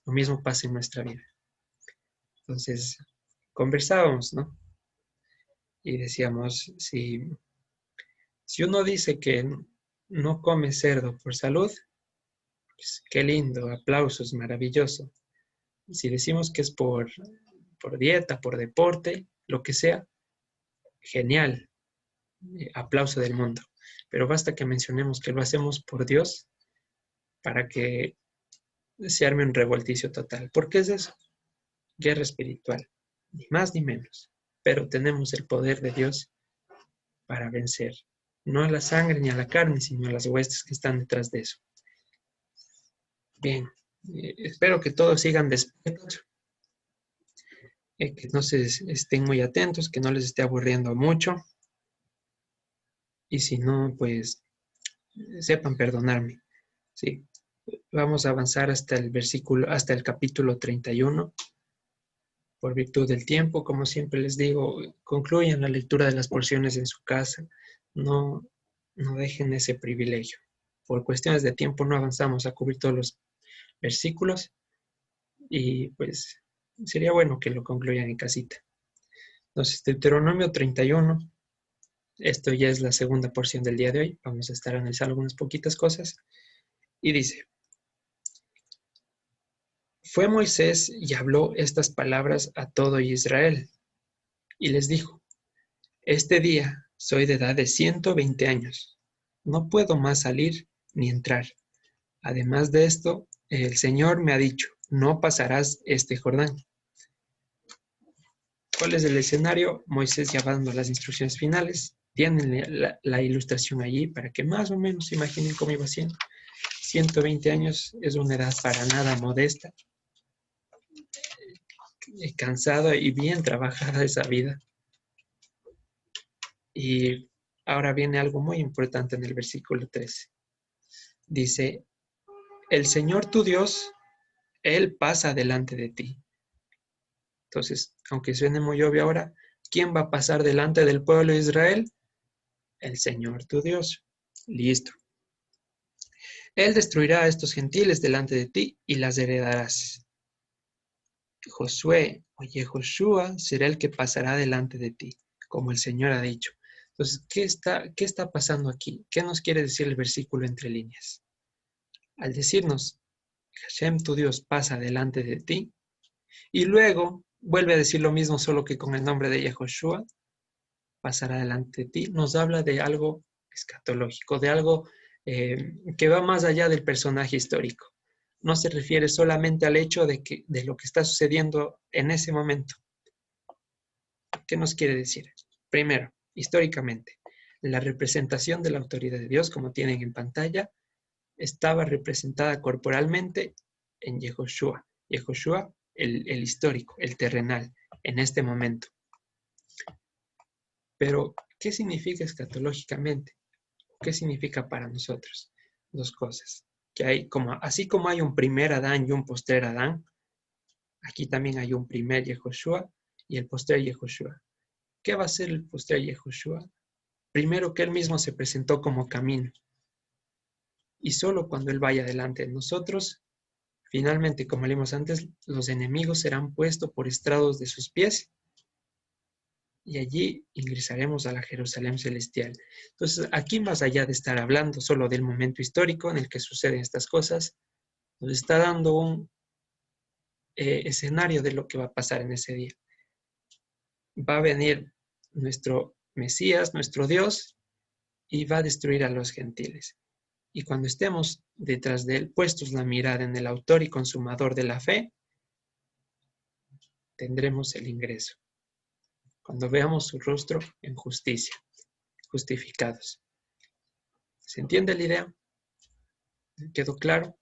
Lo mismo pasa en nuestra vida. Entonces, conversábamos, ¿no? Y decíamos, si uno dice que no come cerdo por salud, pues qué lindo, aplausos, maravilloso. Si decimos que es por dieta, por deporte, lo que sea, genial, aplauso del mundo. Pero basta que mencionemos que lo hacemos por Dios para que se arme un revolticio total. ¿Por qué es eso? Guerra espiritual, ni más ni menos. Pero tenemos el poder de Dios para vencer. No a la sangre ni a la carne, sino a las huestes que están detrás de eso. Bien, espero que todos sigan despiertos, que no se estén muy atentos, que no les esté aburriendo mucho. Y si no, pues sepan perdonarme. Sí, vamos a avanzar hasta el capítulo 31. Por virtud del tiempo, como siempre les digo, concluyan la lectura de las porciones en su casa. No dejen ese privilegio. Por cuestiones de tiempo no avanzamos a cubrir todos los versículos y pues sería bueno que lo concluyan en casita. Entonces, Deuteronomio 31, esto ya es la segunda porción del día de hoy. Vamos a estar analizando algunas poquitas cosas. Y dice: Fue Moisés y habló estas palabras a todo Israel, y les dijo: Este día soy de edad de 120 años. No puedo más salir ni entrar. Además de esto, el Señor me ha dicho: no pasarás este Jordán. ¿Cuál es el escenario? Moisés ya va dando las instrucciones finales. Tienen la ilustración allí para que más o menos se imaginen cómo iba siendo. 120 años es una edad para nada modesta, cansada y bien trabajada esa vida. Y ahora viene algo muy importante en el versículo 13. Dice: el Señor tu Dios, Él pasa delante de ti. Entonces, aunque suene muy obvio ahora, ¿quién va a pasar delante del pueblo de Israel? El Señor tu Dios. Listo. Él destruirá a estos gentiles delante de ti y las heredarás. Josué o Yehoshua será el que pasará delante de ti, como el Señor ha dicho. Entonces, ¿qué está pasando aquí? ¿Qué nos quiere decir el versículo entre líneas? Al decirnos, Hashem tu Dios pasa delante de ti, y luego vuelve a decir lo mismo, solo que con el nombre de Yehoshua, pasará delante de ti, nos habla de algo escatológico, de algo que va más allá del personaje histórico. No se refiere solamente al hecho de lo que está sucediendo en ese momento. ¿Qué nos quiere decir? Primero, históricamente, la representación de la autoridad de Dios, como tienen en pantalla, estaba representada corporalmente en Yehoshua. Yehoshua, el histórico, el terrenal, en este momento. Pero, ¿qué significa escatológicamente? ¿Qué significa para nosotros? Dos cosas. Que hay así como hay un primer Adán y un postrer Adán, aquí también hay un primer Yehoshua y el postrer Yehoshua. ¿Qué va a ser el postrer Yehoshua? Primero, que él mismo se presentó como camino. Y solo cuando él vaya delante de nosotros, finalmente, como leímos antes, los enemigos serán puestos por estrados de sus pies y allí ingresaremos a la Jerusalén celestial. Entonces, aquí, más allá de estar hablando solo del momento histórico en el que suceden estas cosas, nos está dando un escenario de lo que va a pasar en ese día. Va a venir nuestro Mesías, nuestro Dios, y va a destruir a los gentiles. Y cuando estemos detrás de él, puestos la mirada en el autor y consumador de la fe, tendremos el ingreso. Cuando veamos su rostro en justicia, justificados. ¿Se entiende la idea? ¿Quedó claro?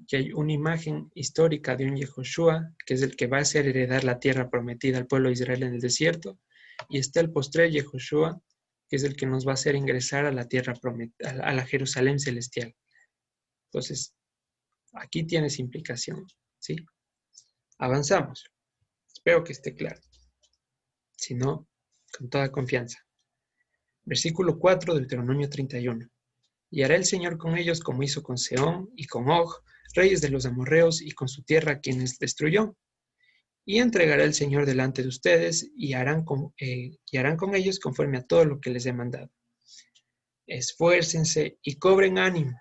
Que hay una imagen histórica de un Yehoshua, que es el que va a hacer heredar la tierra prometida al pueblo de Israel en el desierto, y está el postrer Yehoshua, que es el que nos va a hacer ingresar a la tierra prometida, a la Jerusalén celestial. Entonces, Aquí tienes implicación, ¿sí? Avanzamos. Espero que esté claro. Si no, con toda confianza. Versículo 4 del Deuteronomio 31. Y hará el Señor con ellos como hizo con Sehón y con Og, reyes de los amorreos, y con su tierra quienes destruyó. Y entregará el Señor delante de ustedes, y harán con ellos conforme a todo lo que les he mandado. Esfuércense y cobren ánimo.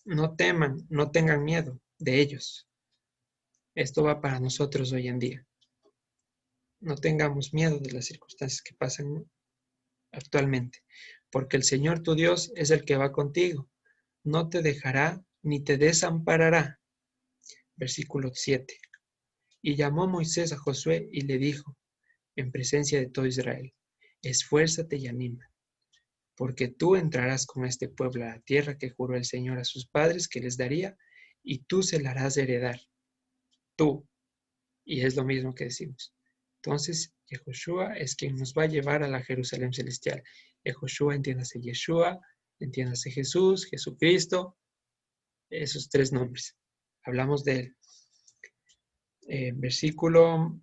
No teman, no tengan miedo de ellos. Esto va para nosotros hoy en día. No tengamos miedo de las circunstancias que pasan actualmente, porque el Señor tu Dios es el que va contigo. No te dejará ni te desamparará. Versículo 7. Y llamó Moisés a Josué y le dijo, en presencia de todo Israel, esfuérzate y anima, porque tú entrarás con este pueblo a la tierra que juró el Señor a sus padres que les daría, y tú se la harás heredar. Tú. Y es lo mismo que decimos. Entonces, Yehoshua es quien nos va a llevar a la Jerusalén celestial. Yehoshua, entiéndase Yeshua, entiéndase Jesús, Jesucristo, esos tres nombres. Hablamos de él. Versículo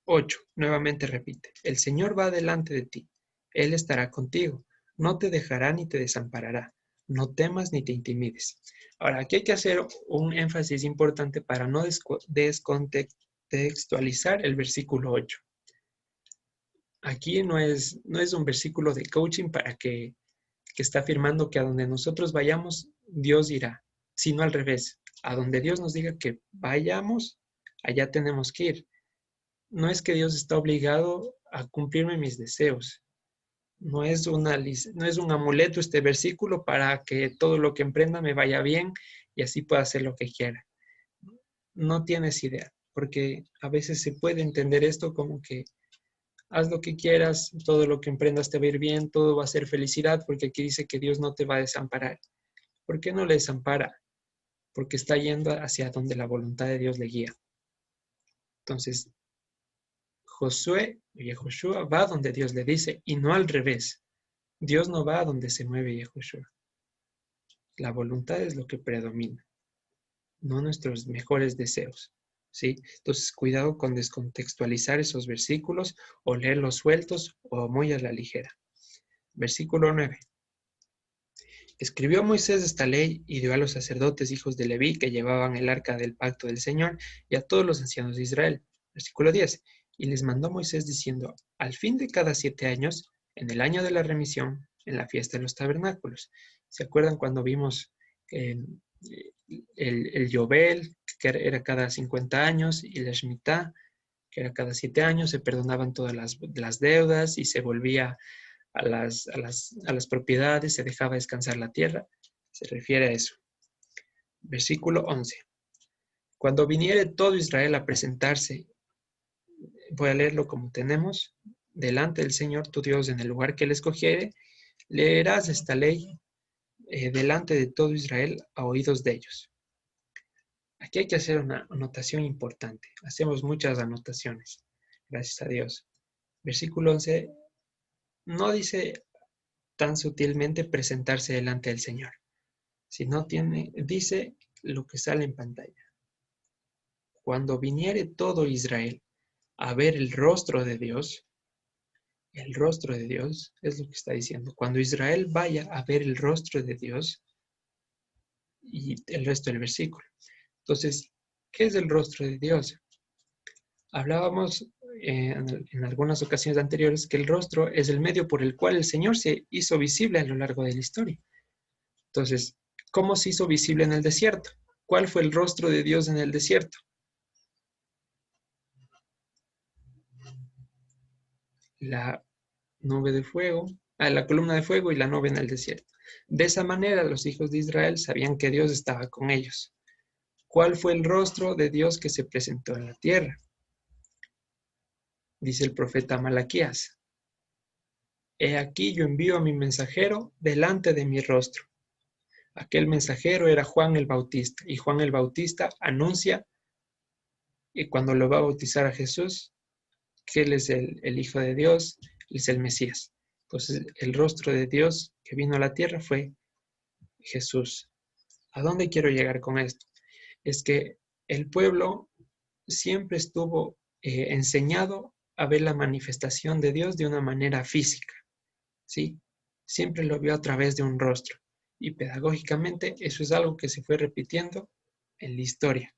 8, nuevamente repite. El Señor va delante de ti. Él estará contigo. No te dejará ni te desamparará. No temas ni te intimides. Ahora, aquí hay que hacer un énfasis importante para no descontextualizar el versículo 8. Aquí no es un versículo de coaching para que está afirmando que a donde nosotros vayamos, Dios irá, sino al revés. A donde Dios nos diga que vayamos, allá tenemos que ir. No es que Dios está obligado a cumplirme mis deseos. No es un amuleto este versículo para que todo lo que emprenda me vaya bien y así pueda hacer lo que quiera. No tienes idea, porque a veces se puede entender esto como que haz lo que quieras, todo lo que emprendas te va a ir bien, todo va a ser felicidad, porque aquí dice que Dios no te va a desamparar. ¿Por qué no le desampara? Porque está yendo hacia donde la voluntad de Dios le guía. Entonces, Josué y Yehoshua va donde Dios le dice y no al revés. Dios no va a donde se mueve Yehoshua. La voluntad es lo que predomina, no nuestros mejores deseos. ¿Sí? Entonces, cuidado con descontextualizar esos versículos o leerlos sueltos o muy a la ligera. Versículo 9. Escribió Moisés esta ley y dio a los sacerdotes hijos de Leví que llevaban el arca del pacto del Señor y a todos los ancianos de Israel. Versículo 10. Y les mandó Moisés diciendo, al fin de cada 7 años, en el año de la remisión, en la fiesta de los tabernáculos. ¿Se acuerdan cuando vimos el Yobel, que era cada 50 años, y la Shemitah, que era cada 7 años, se perdonaban todas las deudas y se volvía a las propiedades, se dejaba descansar la tierra? Se refiere a eso. Versículo 11. Cuando viniere todo Israel a presentarse, voy a leerlo como tenemos, delante del Señor tu Dios en el lugar que él escogiere, leerás esta ley delante de todo Israel a oídos de ellos. Aquí hay que hacer una anotación importante. Hacemos muchas anotaciones, gracias a Dios. Versículo 11 no dice tan sutilmente presentarse delante del Señor, sino dice lo que sale en pantalla. Cuando viniere todo Israel a ver el rostro de Dios es lo que está diciendo. Cuando Israel vaya a ver el rostro de Dios, y el resto del versículo. Entonces, ¿qué es el rostro de Dios? Hablábamos en algunas ocasiones anteriores que el rostro es el medio por el cual el Señor se hizo visible a lo largo de la historia. Entonces, ¿cómo se hizo visible en el desierto? ¿Cuál fue el rostro de Dios en el desierto? La nube de fuego, la columna de fuego y la nube en el desierto. De esa manera los hijos de Israel sabían que Dios estaba con ellos. ¿Cuál fue el rostro de Dios que se presentó en la tierra? Dice el profeta Malaquías. He aquí yo envío a mi mensajero delante de mi rostro. Aquel mensajero era Juan el Bautista, y Juan el Bautista anuncia, y cuando lo va a bautizar a Jesús, que él es el Hijo de Dios, él es el Mesías. Entonces, el rostro de Dios que vino a la tierra fue Jesús. ¿A dónde quiero llegar con esto? Es que el pueblo siempre estuvo enseñado a ver la manifestación de Dios de una manera física, ¿sí? Siempre lo vio a través de un rostro. Y pedagógicamente eso es algo que se fue repitiendo en la historia.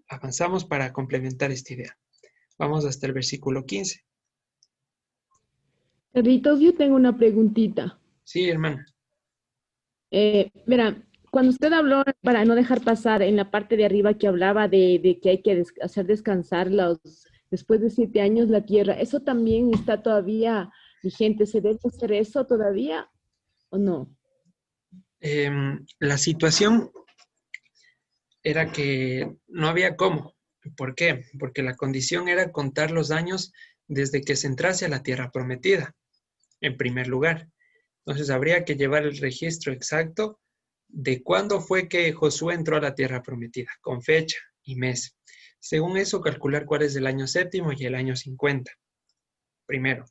Avanzamos para complementar esta idea. Vamos hasta el versículo 15. Carlitos, yo tengo una preguntita. Sí, hermana. Verá, cuando usted habló, para no dejar pasar en la parte de arriba que hablaba de que hay que hacer descansar después de 7 años la tierra, ¿eso también está todavía vigente? ¿Se debe hacer eso todavía o no? La situación era que no había cómo. ¿Por qué? Porque la condición era contar los años desde que se entrase a la tierra prometida, en primer lugar. Entonces habría que llevar el registro exacto de cuándo fue que Josué entró a la tierra prometida, con fecha y mes. Según eso, calcular cuál es el año séptimo y el año 50. Primero,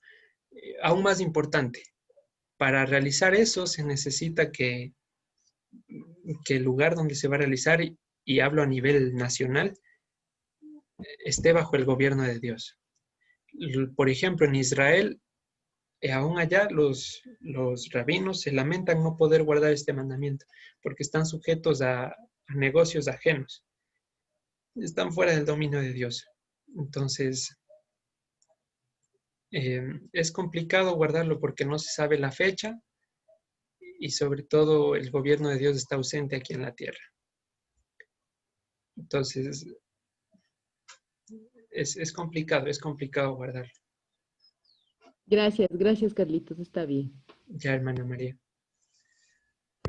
aún más importante, para realizar eso se necesita que el lugar donde se va a realizar, y hablo a nivel nacional, esté bajo el gobierno de Dios. Por ejemplo, en Israel, aún allá los rabinos se lamentan no poder guardar este mandamiento porque están sujetos a negocios ajenos. Están fuera del dominio de Dios. Entonces, es complicado guardarlo porque no se sabe la fecha y sobre todo el gobierno de Dios está ausente aquí en la tierra. Entonces, es complicado guardarlo. Gracias, Carlitos, está bien. Ya, hermana María.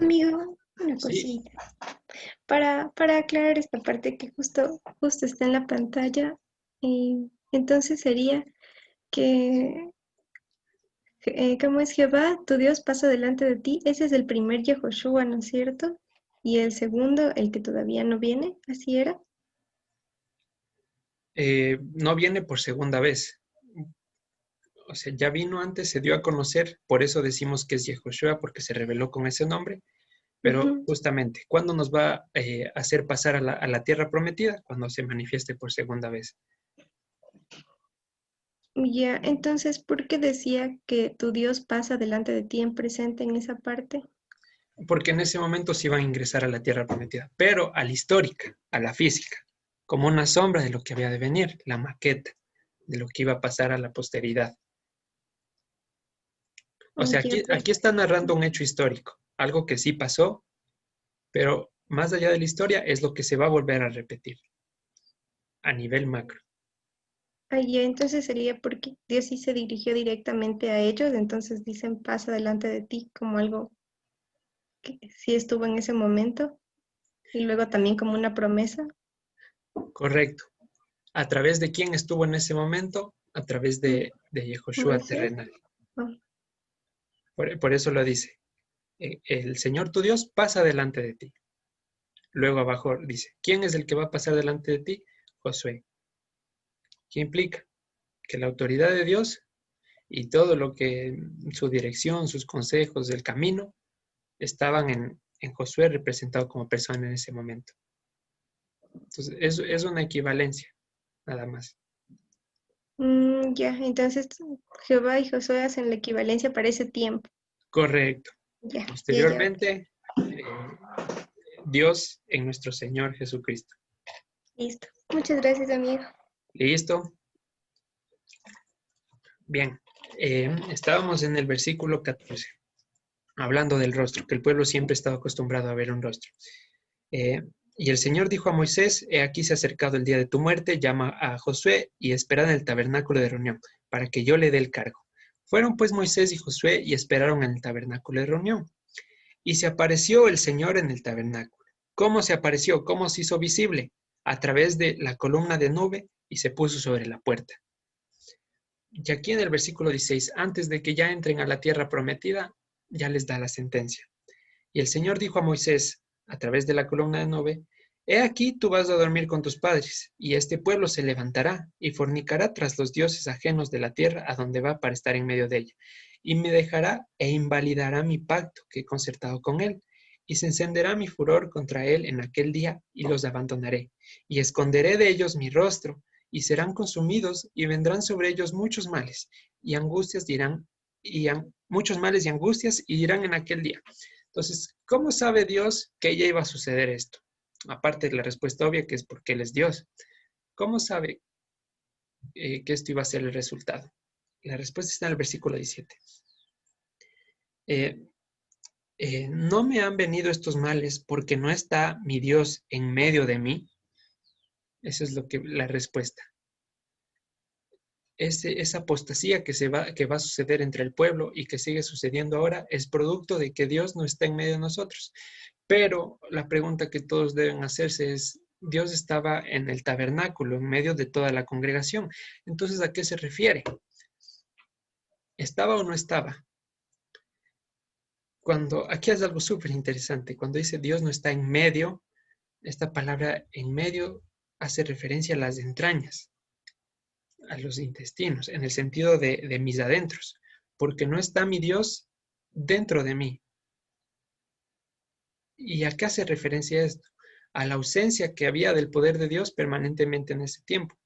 Amigo, una Sí. cosita. Para aclarar esta parte que justo está en la pantalla, entonces sería que, ¿cómo es Jehová? Tu Dios pasa delante de ti. Ese es el primer Yehoshua, ¿no es cierto? Y el segundo, el que todavía no viene, ¿así era? No viene por segunda vez. O sea, ya vino antes, se dio a conocer, por eso decimos que es Yehoshua, porque se reveló con ese nombre, pero Ujú. justamente, ¿cuándo nos va a hacer pasar a la tierra prometida? Cuando se manifieste por segunda vez. Ya, entonces, ¿por qué decía que tu Dios pasa delante de ti en presente en esa parte? Porque en ese momento se iban a ingresar a la tierra prometida, pero a la histórica, a la física, como una sombra de lo que había de venir, la maqueta de lo que iba a pasar a la posteridad. O sea, Ya, aquí está narrando un hecho histórico, algo que sí pasó, pero más allá de la historia es lo que se va a volver a repetir a nivel macro. ya, entonces sería porque Dios sí se dirigió directamente a ellos, entonces dicen pasa delante de ti como algo que sí estuvo en ese momento y luego también como una promesa. Correcto. ¿A través de quién estuvo en ese momento? A través de Yehoshua Moisés. terrenal. Oh, Por eso lo dice. El Señor tu Dios pasa delante de ti. Luego abajo dice, ¿quién es el que va a pasar delante de ti? Josué. ¿Qué implica? Que la autoridad de Dios y todo lo que su dirección, sus consejos, el camino, estaban en Josué representado como persona en ese momento. Entonces, es una equivalencia, nada más. ya, entonces Jehová y Josué hacen la equivalencia para ese tiempo. Correcto. Ya, ya. Posteriormente, Dios en nuestro Señor Jesucristo. Listo. Muchas gracias, amigo. ¿Listo? Bien. Estábamos en el versículo 14, hablando del rostro, que el pueblo siempre estaba acostumbrado a ver un rostro. Y el Señor dijo a Moisés, he aquí se ha acercado el día de tu muerte, llama a Josué y espera en el tabernáculo de reunión, para que yo le dé el cargo. Fueron pues Moisés y Josué y esperaron en el tabernáculo de reunión. Y se apareció el Señor en el tabernáculo. ¿Cómo se apareció? ¿Cómo se hizo visible? A través de la columna de nube y se puso sobre la puerta. Y aquí en el versículo 16, antes de que ya entren a la tierra prometida, ya les da la sentencia. Y el Señor dijo a Moisés, a través de la columna de nube, he aquí tú vas a dormir con tus padres, y este pueblo se levantará y fornicará tras los dioses ajenos de la tierra a donde va para estar en medio de ella, y me dejará e invalidará mi pacto que he concertado con él, Y se encenderá mi furor contra él en aquel día, y los abandonaré, y esconderé de ellos mi rostro, y serán consumidos, y vendrán sobre ellos muchos males, y angustias dirán, muchos males y angustias, y dirán en aquel día. Entonces, ¿cómo sabe Dios que ya iba a suceder esto? Aparte de la respuesta obvia, que es porque Él es Dios. ¿Cómo sabe que esto iba a ser el resultado? La respuesta está en el versículo 17. No me han venido estos males porque no está mi Dios en medio de mí. Esa es la respuesta. Esa apostasía que va a suceder entre el pueblo y que sigue sucediendo ahora es producto de que Dios no está en medio de nosotros. Pero la pregunta que todos deben hacerse es, Dios estaba en el tabernáculo, en medio de toda la congregación. Entonces, ¿a qué se refiere? ¿Estaba o no estaba? Aquí es algo súper interesante. Cuando dice Dios no está en medio, esta palabra en medio hace referencia a las entrañas, a los intestinos, en el sentido de mis adentros, porque no está mi Dios dentro de mí. ¿Y a qué hace referencia esto? A la ausencia que había del poder de Dios permanentemente en ese tiempo.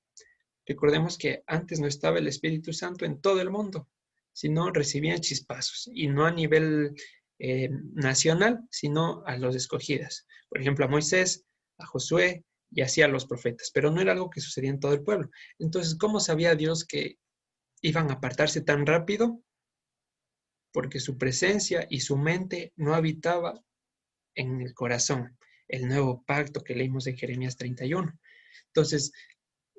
Recordemos que antes no estaba el Espíritu Santo en todo el mundo, sino recibían chispazos, y no a nivel nacional, sino a los escogidos. Por ejemplo, a Moisés, a Josué y así a los profetas, pero no era algo que sucedía en todo el pueblo. Entonces, ¿cómo sabía Dios que iban a apartarse tan rápido? Porque su presencia y su mente no habitaba en el corazón. El nuevo pacto que leímos en Jeremías 31. Entonces,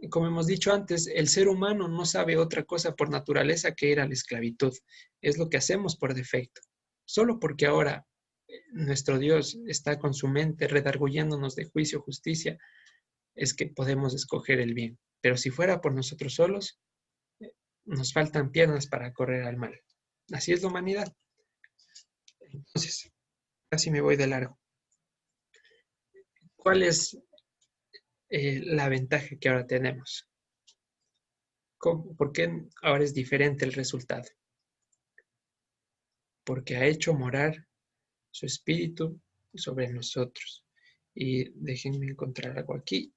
como hemos dicho antes, el ser humano no sabe otra cosa por naturaleza que ir a la esclavitud. Es lo que hacemos por defecto. Solo porque ahora nuestro Dios está con su mente redarguyéndonos de juicio, justicia, es que podemos escoger el bien. Pero si fuera por nosotros solos, nos faltan piernas para correr al mal. Así es la humanidad. Entonces, casi me voy de largo. ¿Cuál es la ventaja que ahora tenemos? ¿Por qué ahora es diferente el resultado? Porque ha hecho morar su espíritu sobre nosotros. Y déjenme encontrar algo aquí.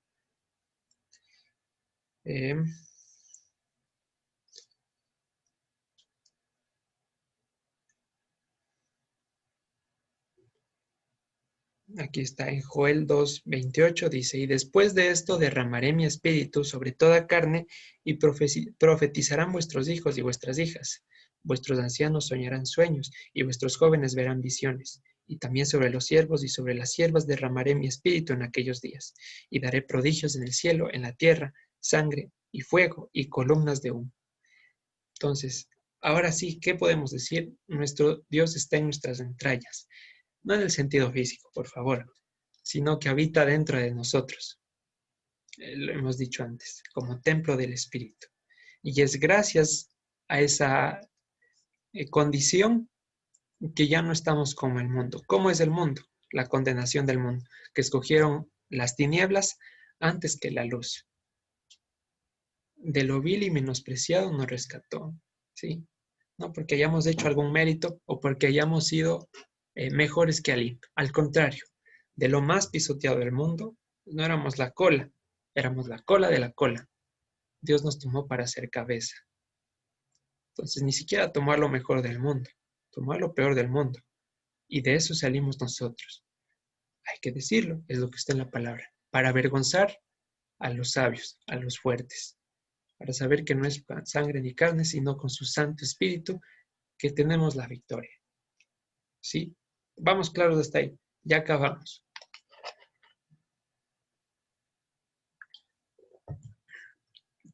Aquí está en Joel 2:28, dice, y después de esto derramaré mi espíritu sobre toda carne y profetizarán vuestros hijos y vuestras hijas. Vuestros ancianos soñarán sueños y vuestros jóvenes verán visiones. Y también sobre los siervos y sobre las siervas derramaré mi espíritu en aquellos días. Y daré prodigios en el cielo, en la tierra, sangre y fuego y columnas de humo. Entonces, ahora sí, ¿qué podemos decir? Nuestro Dios está en nuestras entrañas. No en el sentido físico, por favor, sino que habita dentro de nosotros. Lo hemos dicho antes, como templo del Espíritu. Y es gracias a esa condición que ya no estamos como el mundo. ¿Cómo es el mundo? La condenación del mundo, que escogieron las tinieblas antes que la luz. De lo vil y menospreciado nos rescató, ¿sí? No porque hayamos hecho algún mérito o porque hayamos sido mejores que alguien. Al contrario, de lo más pisoteado del mundo, no éramos la cola, éramos la cola de la cola. Dios nos tomó para ser cabeza. Entonces, ni siquiera tomó lo mejor del mundo, tomó lo peor del mundo. Y de eso salimos nosotros. Hay que decirlo, es lo que está en la palabra. Para avergonzar a los sabios, a los fuertes. Para saber que no es sangre ni carne, sino con su Santo Espíritu que tenemos la victoria. ¿Sí? Vamos claros hasta ahí. Ya acabamos.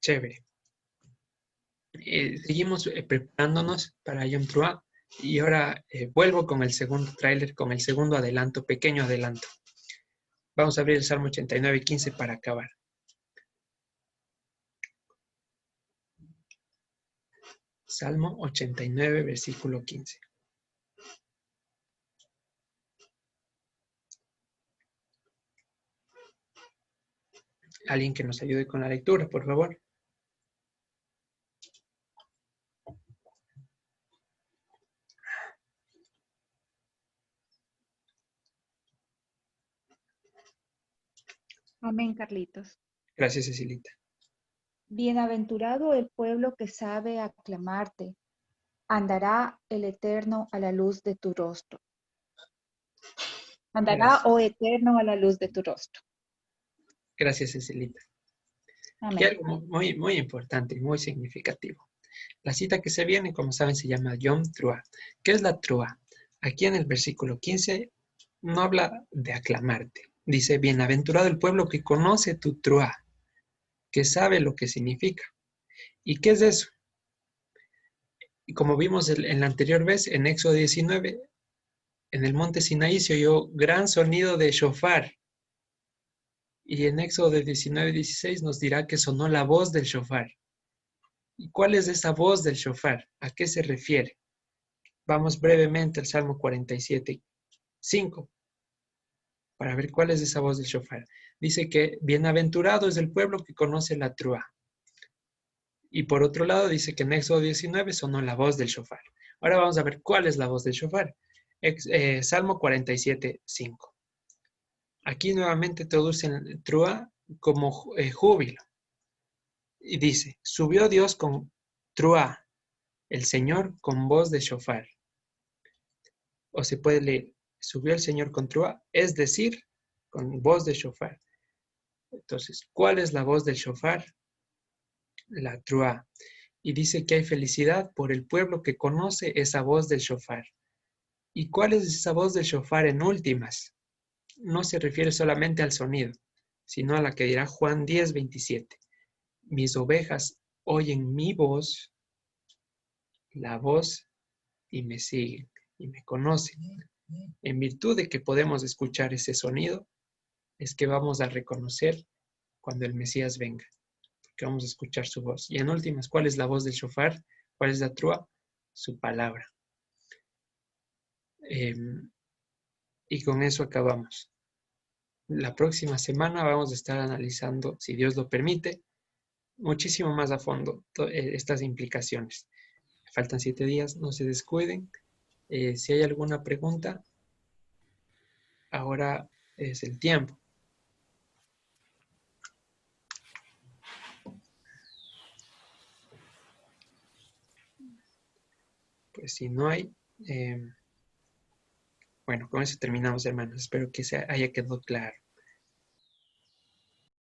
Chévere. Seguimos preparándonos para Yom Teruah y ahora vuelvo con el segundo tráiler, con el segundo adelanto, pequeño adelanto. Vamos a abrir el Salmo 89:15 para acabar. Salmo 89, versículo 15. Alguien que nos ayude con la lectura, por favor. Amén, Carlitos. Gracias, Cecilita. Bienaventurado el pueblo que sabe aclamarte. Andará el Eterno a la luz de tu rostro. Andará, Gracias. oh Eterno, a la luz de tu rostro. Gracias, Cecilita. Aquí Amén. algo muy, muy importante y muy significativo. La cita que se viene, como saben, se llama Yom Teruah. ¿Qué es la Teruah? Aquí en el versículo 15 no habla de aclamarte. Dice, bienaventurado el pueblo que conoce tu Teruah, que sabe lo que significa. ¿Y qué es eso? Y como vimos en la anterior vez, en Éxodo 19, en el monte Sinaí se oyó gran sonido de shofar. Y en Éxodo 19:16 nos dirá que sonó la voz del shofar. ¿Y cuál es esa voz del shofar? ¿A qué se refiere? Vamos brevemente al Salmo 47:5 para ver cuál es esa voz del shofar. Dice que bienaventurado es el pueblo que conoce la Teruah. Y por otro lado dice que en Éxodo 19 sonó la voz del shofar. Ahora vamos a ver cuál es la voz del shofar. Salmo 47:5. Aquí nuevamente traducen Teruah como júbilo. Y dice, subió Dios con Teruah, el Señor con voz de shofar. O se puede leer, subió el Señor con Teruah, es decir, con voz de shofar. Entonces, ¿cuál es la voz del shofar? La Teruah. Y dice que hay felicidad por el pueblo que conoce esa voz del shofar. ¿Y cuál es esa voz del shofar en últimas? No se refiere solamente al sonido, sino a la que dirá Juan 10:27. Mis ovejas oyen mi voz, la voz, y me siguen, y me conocen. En virtud de que podemos escuchar ese sonido, es que vamos a reconocer cuando el Mesías venga, porque vamos a escuchar su voz. Y en últimas, ¿cuál es la voz del shofar? ¿Cuál es la Teruah? Su palabra. Y con eso acabamos. La próxima semana vamos a estar analizando, si Dios lo permite, muchísimo más a fondo estas implicaciones. Faltan 7 días, no se descuiden. Si hay alguna pregunta, ahora es el tiempo. Pues si no hay, bueno, con eso terminamos, hermanos. Espero que se haya quedado claro.